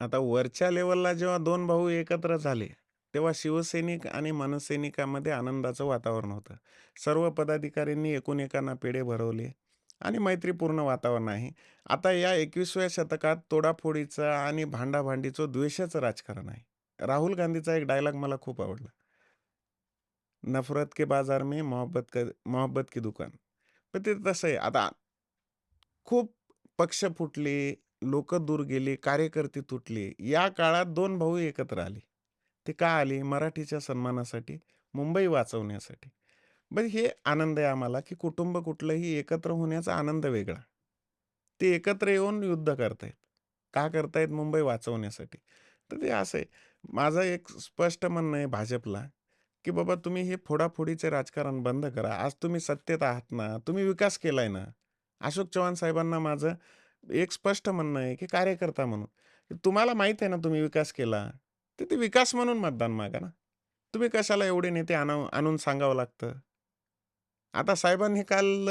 आता वरच्या लेवलला जेव्हा 2 भाऊ एकत्र झाले, तेव्हा शिवसैनिक आणि मनसैनिकामध्ये आनंदाचं वातावरण होतं. सर्व पदाधिकाऱ्यांनी एकूण एकांना पेढे भरवले आणि मैत्रीपूर्ण वातावरण आहे. आता या 21व्या शतकात तोडाफोडीचं आणि भांडाभांडीचं, द्वेषाचं राजकारण आहे. राहुल गांधीचा एक डायलॉग मला खूप आवडला. नफरत के बाजार में मोहब्बत की दुकान. पण ते तसं आहे. आता खूप पक्ष फुटले, लोकं दूर गेले, कार्यकर्ते तुटले. या काळात 2 भाऊ एकत्र आले. ते का आले? मराठीच्या सन्मानासाठी, मुंबई वाचवण्यासाठी. मग हे आनंद आहे आम्हाला, की कुटुंब कुठलंही एकत्र होण्याचा आनंद वेगळा. ते एकत्र येऊन युद्ध करतायत. का करतायत? मुंबई वाचवण्यासाठी. तर ते असं आहे. माझं एक स्पष्ट म्हणणं आहे भाजपला, की बाबा तुम्ही हे फोडाफोडीचे राजकारण बंद करा. आज तुम्ही सत्तेत आहात ना, तुम्ही विकास केलाय ना. अशोक चव्हाण साहेबांना माझं एक स्पष्ट म्हणणं आहे, की कार्यकर्ता म्हणून, की तुम्हाला माहीत आहे ना तुम्ही विकास केला, तर ते विकास म्हणून मतदान मागा ना. तुम्ही कशाला एवढे नेते आणून सांगावं लागतं? आता साहेबांनी काल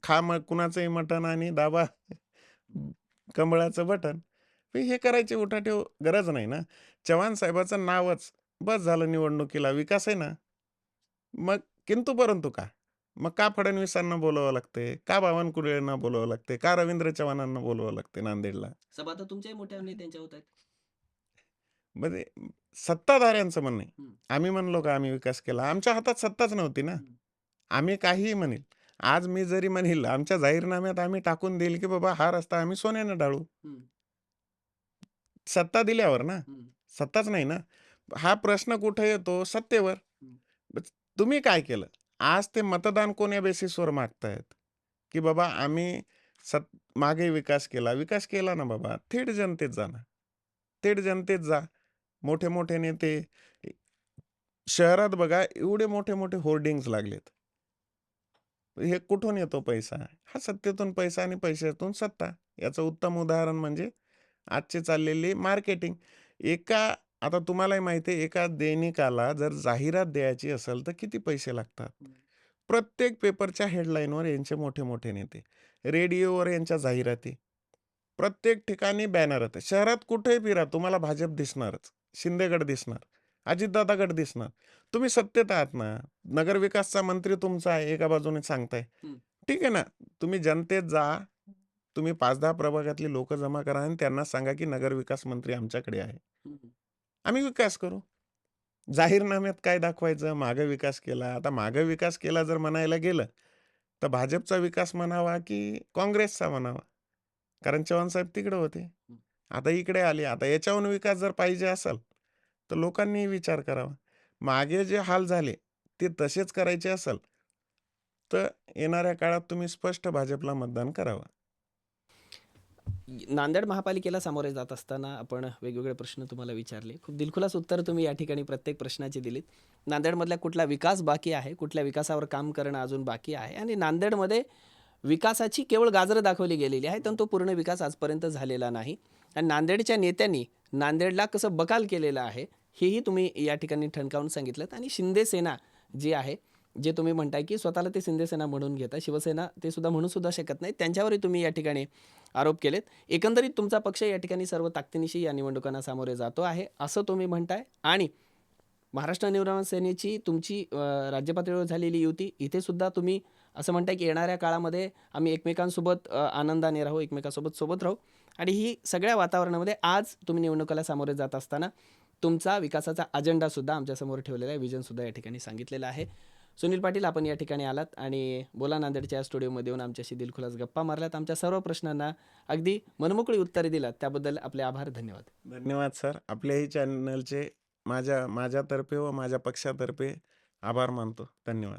खा मग कुणाचंही मटण आणि दाबा कमळाचं बटन. हे करायची उठाठेव गरज नाही ना. चव्हाण साहेबाचं नावच बस झालं निवडणुकीला. विकास आहे ना. मग किंतु परंतु का? मग का फडणवीसांना बोलावं लागतंय? का बावनकुळेंना बोलावं लागतंय? का रवींद्र चव्हाणांना बोलावं लागतंय नांदेडला? सभा तर तुमच्याही मोठ्या नेत्यांच्या होत आहेत. म्हणजे सत्ताधाऱ्यांचं म्हणणं आहे. हं. आम्ही म्हणलो का आम्ही विकास केला? आमच्या हातात सत्ताच नव्हती ना. आम्ही काहीही म्हणेल. आज मी जरी म्हणेल, आमच्या जाहीरनाम्यात आम्ही टाकून देईल, की बाबा हा रस्ता आम्ही सोन्यानं ढाळू. सत्ता दिल्यावर ना. सत्ताच नाही ना. हा प्रश्न कुठे येतो? सत्तेवर. बस तुम्ही काय केलं? आज ते मतदान कोण्या बेसिसवर मागतायत? की बाबा आम्ही मागे विकास केला. विकास केला ना बाबा. थेट जनतेत जा ना. थेट जनतेत जा. मोठे-मोठे नेते शहरात बघा एवढे मोठे-मोठे होर्डिंग्ज लागलेत. हे कुठून येतो पैसा? हा सत्तेतून पैसा आणि पैशातून सत्ता. याचं उत्तम उदाहरण म्हणजे आजची चाललेली मार्केटिंग. एका आता तुम्हालाही माहिती आहे, एका दैनिकाला जर जाहिरात द्यायची असेल, तर किती पैसे लागतात? प्रत्येक पेपरच्या हेडलाईनवर यांचे मोठे-मोठे नेते. रेडिओवर यांच्या जाहिराती. प्रत्येक ठिकाणी बॅनर आहेत. शहरात कुठेही फिरा तुम्हाला भाजप दिसणारच. शिंदेगड दिसणार. अजितदादा गट दिसणार. तुम्ही सत्तेत आहात ना. नगरविकासचा मंत्री तुमचा आहे, एका बाजूने सांगताय. ठीक आहे ना. तुम्ही जनतेत जा. तुम्ही 5-10 प्रभागातली लोकं जमा करा आणि त्यांना सांगा, की नगरविकास मंत्री आमच्याकडे आहे. आम्ही विकास करू. जाहीरनाम्यात काय दाखवायचं? मागे विकास केला. आता मागे विकास केला जर म्हणायला गेलं, तर भाजपचा विकास म्हणावा, की काँग्रेसचा म्हणावा? कारण चव्हाणसाहेब तिकडे होते. आता इकडे आले. आता याच्याहून विकास जर पाहिजे असेल, तर लोकांनी विचार करावा. मागे जे हाल झाले, ते तसेच करायचे असेल, तर येणाऱ्या काळात तुम्ही स्पष्ट भाजपला मतदान करावं. नांदेड महापालिकेला सामोरे जात असताना आपण वेगवेगळे प्रश्न तुम्हाला विचारले. खूप दिलखुलास उत्तर तुम्ही या ठिकाणी प्रत्येक प्रश्नाची दिलीत. नांदेडमधला कुठला विकास बाकी आहे, कुठल्या विकासावर काम करणं अजून बाकी आहे आणि नांदेडमध्ये विकासाची केवळ गाजरं दाखवली गेलेली आहेत आणि तो पूर्ण विकास आजपर्यंत झालेला नाही. आणि नांदेडच्या नेत्यांनी नांदेडला कसं बकाल केलेलं आहे, हेही तुम्ही या ठिकाणी ठणकावून सांगितलंत. आणि शिंदे सेना जी आहे, जे तुम्ही म्हणताय की स्वतःला ते शिंदे सेना म्हणून घेता, शिवसेना ते सुद्धा म्हणू सुद्धा शकत नाही, त्यांच्यावरही तुम्ही या ठिकाणी आरोप केलेत. एकंदरीत तुमचा पक्ष या ठिकाणी सर्व ताकदीनिशी या निवडणुकांना सामोरे जातो आहे असं तुम्ही म्हणताय. आणि महाराष्ट्र नवनिर्माण सेनेची तुमची राज्य पातळीवर झालेली युती, इथे सुद्धा तुम्ही असं म्हणताय की येणाऱ्या काळामध्ये आम्ही एकमेकांसोबत आनंदाने राहू, एकमेकांसोबत सोबत राहू. आणि ही सगळ्या वातावरणामध्ये आज तुम्ही निवडणुकाला सामोरे जात असताना तुमचा विकासाचा अजेंडासुद्धा आमच्यासमोर ठेवलेला आहे, विजनसुद्धा या ठिकाणी सांगितलेलं आहे. सुनील पाटील, आपण या ठिकाणी आलात आणि बोला नांदेडच्या या स्टुडिओमध्ये येऊन आमच्याशी दिलखुलास गप्पा मारल्यात. आमच्या सर्व प्रश्नांना अगदी मनमोकळी उत्तरे दिलात, त्याबद्दल आपले आभार, धन्यवाद. धन्यवाद सर. आपल्याही चॅनलचे माझ्यातर्फे व माझ्या पक्षातर्फे आभार मानतो. धन्यवाद.